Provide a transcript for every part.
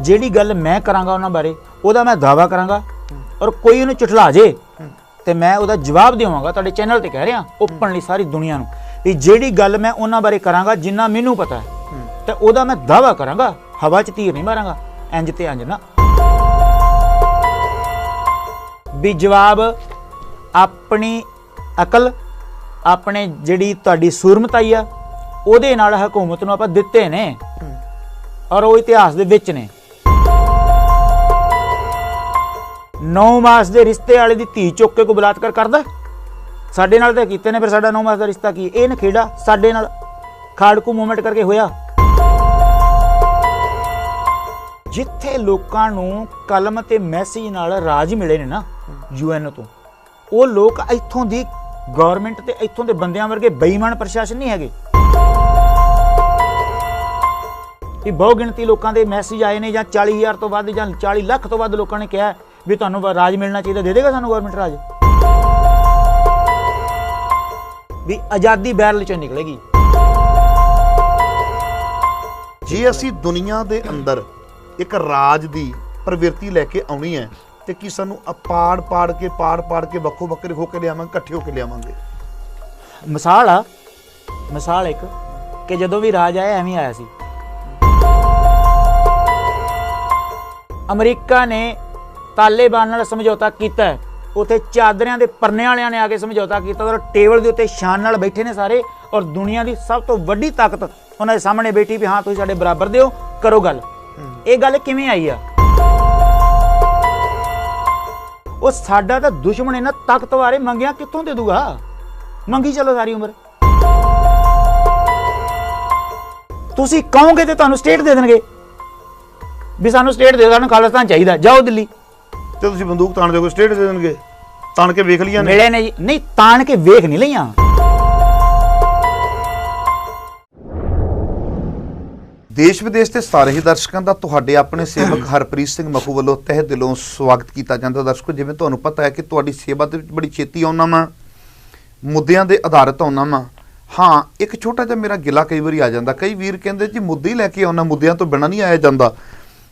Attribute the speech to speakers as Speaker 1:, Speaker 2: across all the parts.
Speaker 1: ਜਿਹੜੀ ਗੱਲ ਮੈਂ ਕਰਾਂਗਾ ਉਹਨਾਂ ਬਾਰੇ ਉਹਦਾ ਮੈਂ ਦਾਅਵਾ ਕਰਾਂਗਾ ਔਰ ਕੋਈ ਉਹਨੂੰ ਝੁਠਲਾ ਜੇ ਤੇ ਮੈਂ ਉਹਦਾ ਜਵਾਬ ਦੇਵਾਂਗਾ। ਤੁਹਾਡੇ ਚੈਨਲ ਤੇ ਕਹਿ ਰਿਹਾ ਓਪਨਲੀ ਸਾਰੀ ਦੁਨੀਆ ਨੂੰ ਵੀ ਜਿਹੜੀ ਗੱਲ ਮੈਂ ਉਹਨਾਂ ਬਾਰੇ ਕਰਾਂਗਾ ਜਿੰਨਾ ਮੈਨੂੰ ਪਤਾ ਹੈ ਤੇ ਉਹਦਾ ਮੈਂ ਦਾਅਵਾ ਕਰਾਂਗਾ। ਹਵਾ 'ਚ ਤੀਰ ਨਹੀਂ ਮਾਰਾਂਗਾ ਇੰਜ ਤੇ ਇੰਜ ਨਾ। ਵੀ ਜਵਾਬ ਆਪਣੀ ਅਕਲ ਆਪਣੇ ਜਿਹੜੀ ਤੁਹਾਡੀ ਸੂਰਮਤਾਈ ਆ ਉਹਦੇ ਨਾਲ ਹਕੂਮਤ ਨੂੰ ਆਪਾਂ ਦਿੱਤੇ ਨੇ ਔਰ ਉਹ ਇਤਿਹਾਸ ਦੇ ਵਿੱਚ ਨੇ। 9 ਮਾਸ ਦੇ ਰਿਸ਼ਤੇ ਵਾਲੇ ਦੀ ਧੀ ਚੁੱਕ ਕੇ ਕੋਈ ਬਲਾਤਕਾਰ ਕਰਦਾ? ਸਾਡੇ ਨਾਲ ਤਾਂ ਕੀਤੇ ਨੇ, ਫਿਰ ਸਾਡਾ 9 ਮਾਸ ਦਾ ਰਿਸ਼ਤਾ ਕੀ? ਇਹ ਨਖੇੜਾ ਸਾਡੇ ਨਾਲ ਖਾੜਕੂ ਮੂਵਮੈਂਟ ਕਰਕੇ ਹੋਇਆ। ਜਿੱਥੇ ਲੋਕਾਂ ਨੂੰ ਕਲਮ ਤੇ ਮੈਸੇਜ ਨਾਲ ਰਾਜ ਮਿਲੇ ਨੇ ਨਾ UN ਤੋਂ, ਉਹ ਲੋਕ ਇੱਥੋਂ ਦੀ ਗਵਰਨਮੈਂਟ ਤੇ ਇੱਥੋਂ ਦੇ ਬੰਦਿਆਂ ਵਰਗੇ ਬੇਈਮਾਨ ਪ੍ਰਸ਼ਾਸਨ ਨਹੀਂ ਹੈਗੇ। ਇਹ ਬਹੁ ਗਿਣਤੀ ਲੋਕਾਂ ਦੇ ਮੈਸੇਜ ਆਏ ਨੇ ਜਾਂ 40,000 ਤੋਂ ਵੱਧ ਜਾਂ 40 ਲੱਖ ਤੋਂ ਵੱਧ ਲੋਕਾਂ ਨੇ ਕਿਹਾ ਵੀ ਤੁਹਾਨੂੰ ਰਾਜ ਮਿਲਣਾ ਚਾਹੀਦਾ, ਦੇ ਦੇਗਾ ਸਾਨੂੰ ਗਵਰਨਮੈਂਟ ਰਾਜ? ਵੀ ਆਜ਼ਾਦੀ ਬੈਰਲ ਚੋਂ ਨਿਕਲੇਗੀ।
Speaker 2: ਜੇ ਅਸੀਂ ਦੁਨੀਆ ਦੇ ਅੰਦਰ ਇੱਕ ਰਾਜ ਦੀ ਪ੍ਰਵਿਰਤੀ ਲੈ ਕੇ ਆਉਣੀ ਹੈ ਤੇ ਕੀ ਸਾਨੂੰ ਪਾੜ ਕੇ ਵੱਖੋ ਵੱਖਰੇ ਹੋ ਕੇ ਲਿਆਵਾਂਗੇ, ਇਕੱਠੇ ਹੋ ਕੇ ਲਿਆਵਾਂਗੇ?
Speaker 1: ਮਿਸਾਲ ਇੱਕ ਕਿ ਜਦੋਂ ਵੀ ਰਾਜ ਆਇਆ ਐਵੇਂ ਆਇਆ ਸੀ। ਅਮਰੀਕਾ ਨੇ ਤਾਲਿਬਾਨ ਨਾਲ ਸਮਝੌਤਾ ਕੀਤਾ, ਉੱਥੇ ਚਾਦਰਿਆਂ ਦੇ ਪਰਨੇ ਵਾਲਿਆਂ ਨੇ ਆ ਕੇ ਸਮਝੌਤਾ ਕੀਤਾ ਔਰ ਟੇਬਲ ਦੇ ਉੱਤੇ ਸ਼ਾਨ ਨਾਲ ਬੈਠੇ ਨੇ ਸਾਰੇ ਔਰ ਦੁਨੀਆ ਦੀ ਸਭ ਤੋਂ ਵੱਡੀ ਤਾਕਤ ਉਹਨਾਂ ਦੇ ਸਾਹਮਣੇ ਬੈਠੀ ਵੀ ਹਾਂ ਤੁਸੀਂ ਸਾਡੇ ਬਰਾਬਰ ਦਿਓ, ਕਰੋ ਗੱਲ। ਇਹ ਗੱਲ ਕਿਵੇਂ ਆਈ ਆ? ਉਹ ਸਾਡਾ ਤਾਂ ਦੁਸ਼ਮਣ ਇਹਨਾਂ ਤਾਕਤਵਾਰੇ ਮੰਗਿਆ ਕਿੱਥੋਂ ਦੇ ਦੂਗਾ? ਮੰਗੀ ਚਲੋ ਸਾਰੀ ਉਮਰ। ਤੁਸੀਂ ਕਹੋਗੇ ਤੇ ਤੁਹਾਨੂੰ ਸਟੇਟ ਦੇ ਦੇਣਗੇ ਵੀ ਸਾਨੂੰ ਸਟੇਟ ਦੇ, ਸਾਨੂੰ ਖਾਲਿਸਤਾਨ ਚਾਹੀਦਾ, ਜਾਓ ਦਿੱਲੀ।
Speaker 2: ਤੇ ਤੁਸੀਂ ਬੰਦੂਕ ਤਾਣ ਦਿਓਗੇ, ਸਟੇਟ ਦੇ ਦੇਣਗੇ? ਤਾਣ ਕੇ ਵੇਖ ਲਿਆ?
Speaker 1: ਮਿਲੇ ਨੇ ਜੀ, ਨਹੀਂ ਤਾਣ ਕੇ ਵੇਖ ਨਹੀਂ ਲਈਆਂ।
Speaker 2: ਦੇਸ਼ ਵਿਦੇਸ਼ ਦੇ ਸਾਰੇ ਹੀ ਦਰਸ਼ਕਾਂ ਦਾ ਤੁਹਾਡੇ ਆਪਣੇ ਸੇਵਕ ਹਰਪ੍ਰੀਤ ਸਿੰਘ ਮਖੂ ਵੱਲੋਂ ਤਹਿ ਦਿਲੋਂ ਸਵਾਗਤ ਕੀਤਾ ਜਾਂਦਾ। ਦਰਸ਼ਕੋ, ਜਿਵੇਂ ਤੁਹਾਨੂੰ ਪਤਾ ਹੈ ਕਿ ਤੁਹਾਡੀ ਸੇਵਾ ਦੇ ਵਿੱਚ ਬੜੀ ਛੇਤੀ ਆਉਣਾ ਵਾ, ਮੁੱਦਿਆਂ ਦੇ ਆਧਾਰਿਤ ਆਉਣਾ ਵਾ। ਹਾਂ, ਇੱਕ ਛੋਟਾ ਜਿਹਾ ਮੇਰਾ ਗਿਲਾ ਕਈ ਵਾਰੀ ਆ ਜਾਂਦਾ, ਕਈ ਵੀਰ ਕਹਿੰਦੇ ਜੀ ਮੁੱਦੇ ਹੀ ਲੈ ਕੇ ਆਉਣਾ, ਮੁੱਦਿਆਂ ਤੋਂ ਬਿਨਾਂ ਨਹੀਂ ਆਇਆ ਜਾਂਦਾ।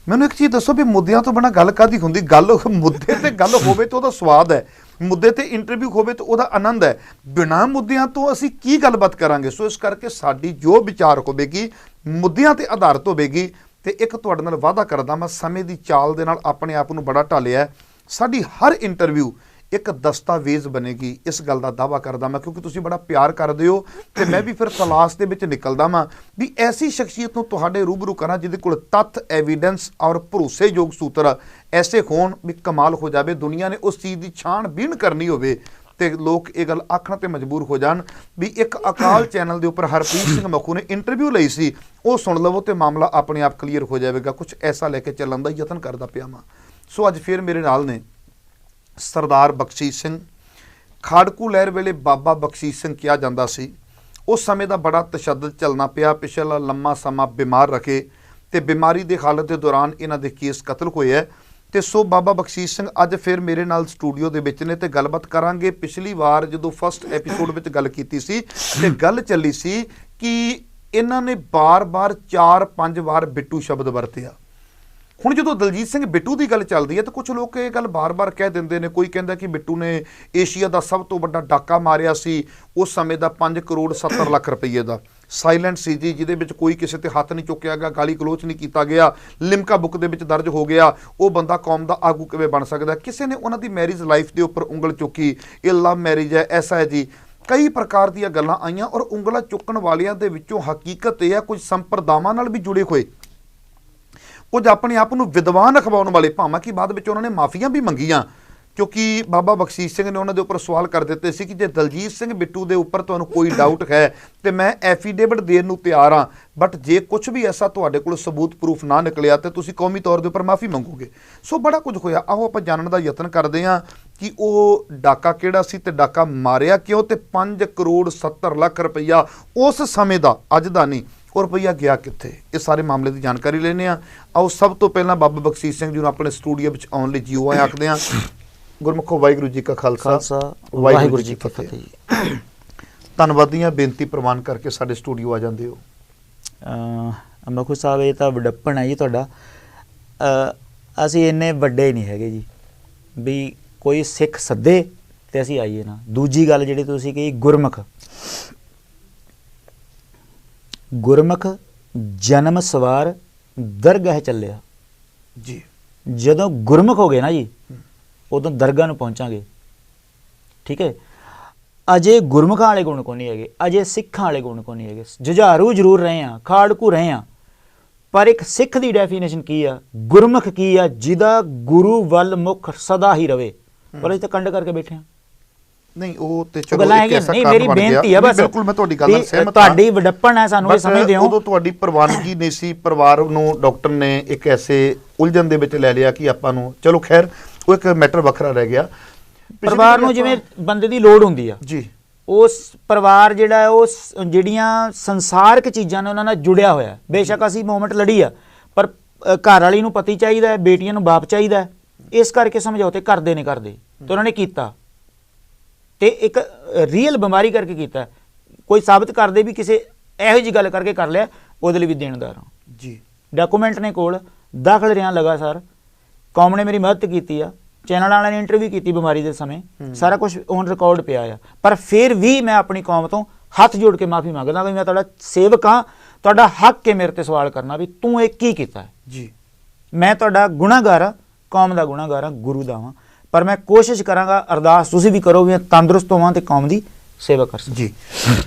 Speaker 2: ਮੈਨੂੰ ਇੱਕ ਚੀਜ਼ ਦੱਸੋ ਵੀ ਮੁੱਦਿਆਂ ਤੋਂ ਬਿਨਾਂ ਗੱਲ ਕਾਹਦੀ ਹੁੰਦੀ? ਗੱਲ ਮੁੱਦੇ ਤੇ ਗੱਲ ਹੋਵੇ ਤਾਂ ਉਹਦਾ ਸਵਾਦ ਹੈ, ਮੁੱਦੇ ਤੇ ਇੰਟਰਵਿਊ ਹੋਵੇ ਤਾਂ ਉਹਦਾ ਆਨੰਦ ਹੈ। ਬਿਨਾਂ ਮੁੱਦਿਆਂ ਤੋਂ ਅਸੀਂ ਕੀ ਗੱਲਬਾਤ ਕਰਾਂਗੇ? ਸੋ ਇਸ ਕਰਕੇ ਸਾਡੀ ਜੋ ਵਿਚਾਰ ਹੋਵੇਗੀ ਮੁੱਦਿਆਂ ਤੇ ਆਧਾਰਿਤ ਹੋਵੇਗੀ। ਤੇ ਇੱਕ ਤੁਹਾਡੇ ਨਾਲ ਵਾਅਦਾ ਕਰਦਾ ਮੈਂ, ਸਮੇਂ ਦੀ ਚਾਲ ਦੇ ਨਾਲ ਆਪਣੇ ਆਪ ਨੂੰ ਬੜਾ ਢਾਲਿਆ, ਸਾਡੀ ਹਰ ਇੰਟਰਵਿਊ ਇੱਕ ਦਸਤਾਵੇਜ਼ ਬਣੇਗੀ। ਇਸ ਗੱਲ ਦਾ ਦਾਅਵਾ ਕਰਦਾ ਮੈਂ ਕਿਉਂਕਿ ਤੁਸੀਂ ਬੜਾ ਪਿਆਰ ਕਰਦੇ ਹੋ ਤੇ ਮੈਂ ਵੀ ਫਿਰ ਤਲਾਸ਼ ਦੇ ਵਿੱਚ ਨਿਕਲਦਾ ਵਾਂ ਵੀ ਐਸੀ ਸ਼ਖਸੀਅਤ ਨੂੰ ਤੁਹਾਡੇ ਰੂਬਰੂ ਕਰਾਂ ਜਿਹਦੇ ਕੋਲ ਤੱਥ, ਐਵੀਡੈਂਸ ਔਰ ਭਰੋਸੇਯੋਗ ਸੂਤਰ ਐਸੇ ਹੋਣ ਵੀ ਕਮਾਲ ਹੋ ਜਾਵੇ। ਦੁਨੀਆ ਨੇ ਉਸ ਚੀਜ਼ ਦੀ ਛਾਣਬੀਣ ਕਰਨੀ ਹੋਵੇ ਤੇ ਲੋਕ ਇਹ ਗੱਲ ਆਖਣ ਤੇ ਮਜਬੂਰ ਹੋ ਜਾਣ ਵੀ ਇੱਕ ਅਕਾਲ ਚੈਨਲ ਦੇ ਉੱਪਰ ਹਰਪ੍ਰੀਤ ਸਿੰਘ ਮਖੂ ਨੇ ਇੰਟਰਵਿਊ ਲਈ ਸੀ, ਉਹ ਸੁਣ ਲਵੋ ਤੇ ਮਾਮਲਾ ਆਪਣੇ ਆਪ ਕਲੀਅਰ ਹੋ ਜਾਵੇਗਾ। ਕੁਝ ਐਸਾ ਲੈ ਕੇ ਚੱਲਣ ਦਾ ਯਤਨ ਕਰਦਾ ਪਿਆ ਵਾਂ। ਸੋ ਅੱਜ ਫਿਰ ਮੇਰੇ ਨਾਲ ਨੇ ਸਰਦਾਰ ਬਖਸ਼ੀਸ਼ ਸਿੰਘ। ਖਾੜਕੂ ਲਹਿਰ ਵੇਲੇ ਬਾਬਾ ਬਖਸ਼ੀਸ਼ ਸਿੰਘ ਕਿਹਾ ਜਾਂਦਾ ਸੀ। ਉਸ ਸਮੇਂ ਦਾ ਬੜਾ ਤਸ਼ੱਦਦ ਚੱਲਣਾ ਪਿਆ, ਪਿਛਲਾ ਲੰਮਾ ਸਮਾਂ ਬਿਮਾਰ ਰਹੇ ਤੇ ਬਿਮਾਰੀ ਦੇ ਹਾਲਤ ਦੇ ਦੌਰਾਨ ਇਹਨਾਂ ਦੇ ਕੇਸ ਕਤਲ ਹੋਏ ਹੈ। ਤੇ ਸੋ ਬਾਬਾ ਬਖਸ਼ੀਸ਼ ਸਿੰਘ ਅੱਜ ਫਿਰ ਮੇਰੇ ਨਾਲ ਸਟੂਡੀਓ ਦੇ ਵਿੱਚ ਨੇ ਤੇ ਗੱਲਬਾਤ ਕਰਾਂਗੇ। ਪਿਛਲੀ ਵਾਰ ਜਦੋਂ ਫਸਟ ਐਪੀਸੋਡ ਵਿੱਚ ਗੱਲ ਕੀਤੀ ਸੀ ਤੇ ਗੱਲ ਚੱਲੀ ਸੀ ਕਿ ਇਹਨਾਂ ਨੇ ਬਾਰ-ਬਾਰ 4-5 ਵਾਰ ਬਿੱਟੂ ਸ਼ਬਦ ਵਰਤਿਆ। ਹੁਣ ਜਦੋਂ ਦਲਜੀਤ ਸਿੰਘ ਬਿੱਟੂ ਦੀ ਗੱਲ ਚੱਲਦੀ ਹੈ ਤਾਂ ਕੁਝ ਲੋਕ ਇਹ ਗੱਲ ਬਾਰ-ਬਾਰ ਕਹਿ ਦਿੰਦੇ ਨੇ। ਕੋਈ ਕਹਿੰਦਾ ਕਿ ਬਿੱਟੂ ਨੇ ਏਸ਼ੀਆ ਦਾ ਸਭ ਤੋਂ ਵੱਡਾ ਡਾਕਾ ਮਾਰਿਆ ਸੀ, ਉਸ ਸਮੇਂ ਦਾ 5 ਕਰੋੜ 70 ਲੱਖ ਰੁਪਏ ਦਾ। ਸਾਇਲੈਂਟ ਸੀ ਜੀ, ਜਿਹਦੇ ਵਿੱਚ ਕੋਈ ਕਿਸੇ ਤੇ ਹੱਥ ਨਹੀਂ ਚੁੱਕਿਆ ਗਿਆ, ਗਾਲੀ ਗਲੋਚ ਨਹੀਂ ਕੀਤਾ ਗਿਆ, ਲਿਮਕਾ ਬੁੱਕ ਦੇ ਵਿੱਚ ਦਰਜ ਹੋ ਗਿਆ। ਉਹ ਬੰਦਾ ਕੌਮ ਦਾ ਆਗੂ ਕਿਵੇਂ ਬਣ ਸਕਦਾ? ਕਿਸੇ ਨੇ ਉਹਨਾਂ ਦੀ ਮੈਰਿਜ ਲਾਈਫ ਦੇ ਉੱਪਰ ਉਂਗਲ ਚੁੱਕੀ, ਇਹ ਲਵ ਮੈਰਿਜ ਹੈ, ਐਸਾ ਹੈ ਜੀ। ਕਈ ਪ੍ਰਕਾਰ ਦੀਆਂ ਗੱਲਾਂ ਆਈਆਂ ਔਰ ਉਂਗਲਾਂ ਚੁੱਕਣ ਵਾਲਿਆਂ ਦੇ ਵਿੱਚੋਂ ਹਕੀਕਤ ਇਹ ਹੈ ਕੁਝ ਸੰਪਰਦਾਵਾਂ ਨਾਲ ਵੀ ਜੁੜੇ ਹੋਏ, ਕੁਝ ਆਪਣੇ ਆਪ ਨੂੰ ਵਿਦਵਾਨ ਅਖਵਾਉਣ ਵਾਲੇ, ਭਾਵੇਂ ਕਿ ਬਾਅਦ ਵਿੱਚ ਉਹਨਾਂ ਨੇ ਮਾਫੀਆਂ ਵੀ ਮੰਗੀਆਂ ਕਿਉਂਕਿ ਬਾਬਾ ਬਖਸ਼ੀਸ਼ ਸਿੰਘ ਨੇ ਉਹਨਾਂ ਦੇ ਉੱਪਰ ਸਵਾਲ ਕਰ ਦਿੱਤੇ ਸੀ ਕਿ ਜੇ ਦਲਜੀਤ ਸਿੰਘ ਬਿੱਟੂ ਦੇ ਉੱਪਰ ਤੁਹਾਨੂੰ ਕੋਈ ਡਾਊਟ ਹੈ ਤੇ ਮੈਂ ਐਫੀਡੇਵਿਟ ਦੇਣ ਨੂੰ ਤਿਆਰ ਹਾਂ, ਬਟ ਜੇ ਕੁਝ ਵੀ ਐਸਾ ਤੁਹਾਡੇ ਕੋਲ ਸਬੂਤ ਪ੍ਰੂਫ ਨਾ ਨਿਕਲਿਆ ਤੇ ਤੁਸੀਂ ਕੌਮੀ ਤੌਰ ਦੇ ਉੱਪਰ ਮਾਫੀ ਮੰਗੋਗੇ। ਸੋ ਬੜਾ ਕੁਝ ਹੋਇਆ। ਆਓ ਆਪਾਂ ਜਾਣਨ ਦਾ ਯਤਨ ਕਰਦੇ ਹਾਂ ਕਿ ਉਹ ਡਾਕਾ ਕਿਹੜਾ ਸੀ ਤੇ ਡਾਕਾ ਮਾਰਿਆ ਕਿਉਂ ਤੇ 5 ਕਰੋੜ 70 ਲੱਖ ਰੁਪਈਆ ਉਸ ਸਮੇਂ ਦਾ, ਅੱਜ ਦਾ ਨਹੀਂ, ਉਹ ਰੁਪਈਆ ਗਿਆ ਕਿੱਥੇ? ਇਹ ਸਾਰੇ ਮਾਮਲੇ ਦੀ ਜਾਣਕਾਰੀ ਲੈਂਦੇ ਹਾਂ। ਆਓ ਸਭ ਤੋਂ ਪਹਿਲਾਂ ਬਾਬਾ ਬਖਸ਼ੀਸ਼ ਸਿੰਘ ਜੀ ਨੂੰ ਆਪਣੇ ਸਟੂਡੀਓ ਵਿੱਚ ਆਉਣ ਲਈ ਜੀਓ ਆਏ ਆਖਦੇ ਹਾਂ। ਗੁਰਮੁਖੋ ਵਾਹਿਗੁਰੂ ਜੀ ਕਾ ਖਾਲਸਾ, ਵਾਹਿਗੁਰੂ ਜੀ ਕੀ ਫਤਿਹ। ਧੰਨਵਾਦੀਆਂ ਬੇਨਤੀ ਪ੍ਰਵਾਨ ਕਰਕੇ ਸਾਡੇ ਸਟੂਡੀਓ ਆ ਜਾਂਦੇ ਹੋ।
Speaker 1: ਮਖੂ ਸਾਹਿਬ, ਇਹ ਤਾਂ ਵਡੱਪਣ ਹੈ ਜੀ ਤੁਹਾਡਾ। ਅਸੀਂ ਇੰਨੇ ਵੱਡੇ ਨਹੀਂ ਹੈਗੇ ਜੀ ਵੀ ਕੋਈ ਸਿੱਖ ਸੱਦੇ ਤੇ ਅਸੀਂ ਆਈਏ ਨਾ। ਦੂਜੀ ਗੱਲ ਜਿਹੜੀ ਤੁਸੀਂ ਕਹੀ ਗੁਰਮੁਖ ਜਨਮ ਸਵਾਰ ਦਰਗਾਹ ਚੱਲਿਆ
Speaker 2: ਜੀ।
Speaker 1: ਜਦੋਂ ਗੁਰਮੁਖ ਹੋ ਗਏ ਨਾ ਜੀ ਉਦੋਂ ਦਰਗਾਹ ਨੂੰ ਪਹੁੰਚਾਂਗੇ। ਠੀਕ ਹੈ, ਅਜੇ ਗੁਰਮੁਖਾਂ ਵਾਲੇ ਗੁਣ ਕੋ ਨਹੀਂ ਹੈਗੇ, ਅਜੇ ਸਿੱਖਾਂ ਵਾਲੇ ਗੁਣ ਕੋ ਨਹੀਂ ਹੈਗੇ। ਜੁਝਾਰੂ ਜ਼ਰੂਰ ਰਹੇ ਆ, ਖਾੜਕੂ ਰਹੇ ਆ, ਪਰ ਇੱਕ ਸਿੱਖ ਦੀ ਡੈਫੀਨੇਸ਼ਨ ਕੀ ਆ, ਗੁਰਮੁਖ ਕੀ ਆ, ਜਿਹਦਾ ਗੁਰੂ ਵੱਲ ਮੁਖ ਸਦਾ ਹੀ ਰਵੇ। ਪਰ ਅਸੀਂ ਤਾਂ ਕੰਡ ਕਰਕੇ ਬੈਠੇ ਆ।
Speaker 2: ਨਹੀਂ ਉਹ ਤੇ ਚਲੋ ਇੱਕ ਐਸਾ
Speaker 1: ਨਹੀਂ,
Speaker 2: ਕਾਰਨ
Speaker 1: ਮੇਰੀ
Speaker 2: ਬਣ ਗਿਆ।
Speaker 1: ਬੇਨਤੀ ਹੈ ਬਸ,
Speaker 2: ਬਿਲਕੁਲ ਮੈਂ ਤੁਹਾਡੀ ਗੱਲ ਨਾਲ ਸਹਿਮਤ ਹਾਂ।
Speaker 1: ਤੁਹਾਡੀ ਵਡੱਪਣ ਹੈ, ਸਾਨੂੰ ਇਹ ਸਮਝਦੇ ਹੋ।
Speaker 2: ਉਦੋਂ ਤੁਹਾਡੀ ਪ੍ਰਵਾਨਗੀ ਨਹੀਂ ਸੀ, ਪਰਿਵਾਰ ਨੂੰ ਡਾਕਟਰ ਨੇ ਇੱਕ ਐਸੇ ਉਲਝਣ ਦੇ ਵਿੱਚ ਲੈ ਲਿਆ ਕਿ ਆਪਾਂ ਨੂੰ, ਚਲੋ ਖੈਰ ਉਹ ਇੱਕ ਮੈਟਰ ਵੱਖਰਾ ਰਹਿ ਗਿਆ।
Speaker 1: ਪਰਿਵਾਰ ਨੂੰ ਜਿਵੇਂ ਬੰਦੇ ਦੀ ਲੋੜ ਹੁੰਦੀ ਆ
Speaker 2: ਜੀ,
Speaker 1: ਉਸ ਪਰਿਵਾਰ ਜਿਹੜਾ ਉਹ ਜਿਹੜੀਆਂ ਸੰਸਾਰਕ ਚੀਜ਼ਾਂ ਨੇ ਉਹਨਾਂ ਨਾਲ ਜੁੜਿਆ ਹੋਇਆ। ਬੇਸ਼ੱਕ ਅਸੀਂ ਮੂਵਮੈਂਟ ਲੜੀ ਆ, ਪਰ ਘਰ ਵਾਲੀ ਨੂੰ ਪਤੀ ਚਾਹੀਦਾ ਹੈ, ਬੇਟੀਆਂ ਨੂੰ ਬਾਪ ਚਾਹੀਦਾ ਹੈ, ਇਸ ਕਰਕੇ ਸਮਝੌਤੇ ਕਰਦੇ ਨੇ ਕਰਦੇ ਤੇ ਉਹਨਾਂ ਨੇ ਕੀਤਾ ਤੇ ਇੱਕ ਰੀਅਲ ਬਿਮਾਰੀ ਕਰਕੇ ਕੀਤਾ। ਕੋਈ ਸਾਬਤ ਕਰਦੇ ਵੀ ਕਿਸੇ ਇਹੋ ਜਿਹੀ ਗੱਲ ਕਰਕੇ ਕਰ ਲਿਆ, ਉਹਦੇ ਲਈ ਵੀ ਦੇਣਦਾਰ ਹਾਂ
Speaker 2: ਜੀ।
Speaker 1: ਡਾਕੂਮੈਂਟ ਨੇ ਕੋਲ, ਦਾਖਲ ਰਿਹਾ ਲਗਾਤਾਰ, ਕੌਮ ਨੇ ਮੇਰੀ ਮਦਦ ਕੀਤੀ ਆ, ਚੈਨਲ ਵਾਲਿਆਂ ਨੇ ਇੰਟਰਵਿਊ ਕੀਤੀ ਬਿਮਾਰੀ ਦੇ ਸਮੇਂ, ਸਾਰਾ ਕੁਝ ਔਨ ਰਿਕਾਰਡ ਪਿਆ ਆ। ਪਰ ਫਿਰ ਵੀ ਮੈਂ ਆਪਣੀ ਕੌਮ ਤੋਂ ਹੱਥ ਜੋੜ ਕੇ ਮਾਫੀ ਮੰਗਦਾ ਵੀ ਮੈਂ ਤੁਹਾਡਾ ਸੇਵਕ ਹਾਂ, ਤੁਹਾਡਾ ਹੱਕ ਹੈ ਮੇਰੇ ਤੇ ਸਵਾਲ ਕਰਨਾ ਵੀ ਤੂੰ ਇਹ ਕੀ ਕੀਤਾ
Speaker 2: ਜੀ।
Speaker 1: ਮੈਂ ਤੁਹਾਡਾ ਗੁਨਾਹਗਾਰ ਹਾਂ, ਕੌਮ ਦਾ ਗੁਨਾਹਗਾਰ ਹਾਂ, ਗੁਰੂ ਦਾ ਹਾਂ, ਪਰ ਮੈਂ ਕੋਸ਼ਿਸ਼ ਕਰਾਂਗਾ, ਅਰਦਾਸ ਤੁਸੀਂ ਵੀ ਕਰੋ ਵੀ ਮੈਂ ਤੰਦਰੁਸਤ ਹੋਵਾਂ ਤੇ ਕੌਮ ਦੀ ਸੇਵਾ ਕਰ ਸਕਾਂ।
Speaker 2: ਜੀ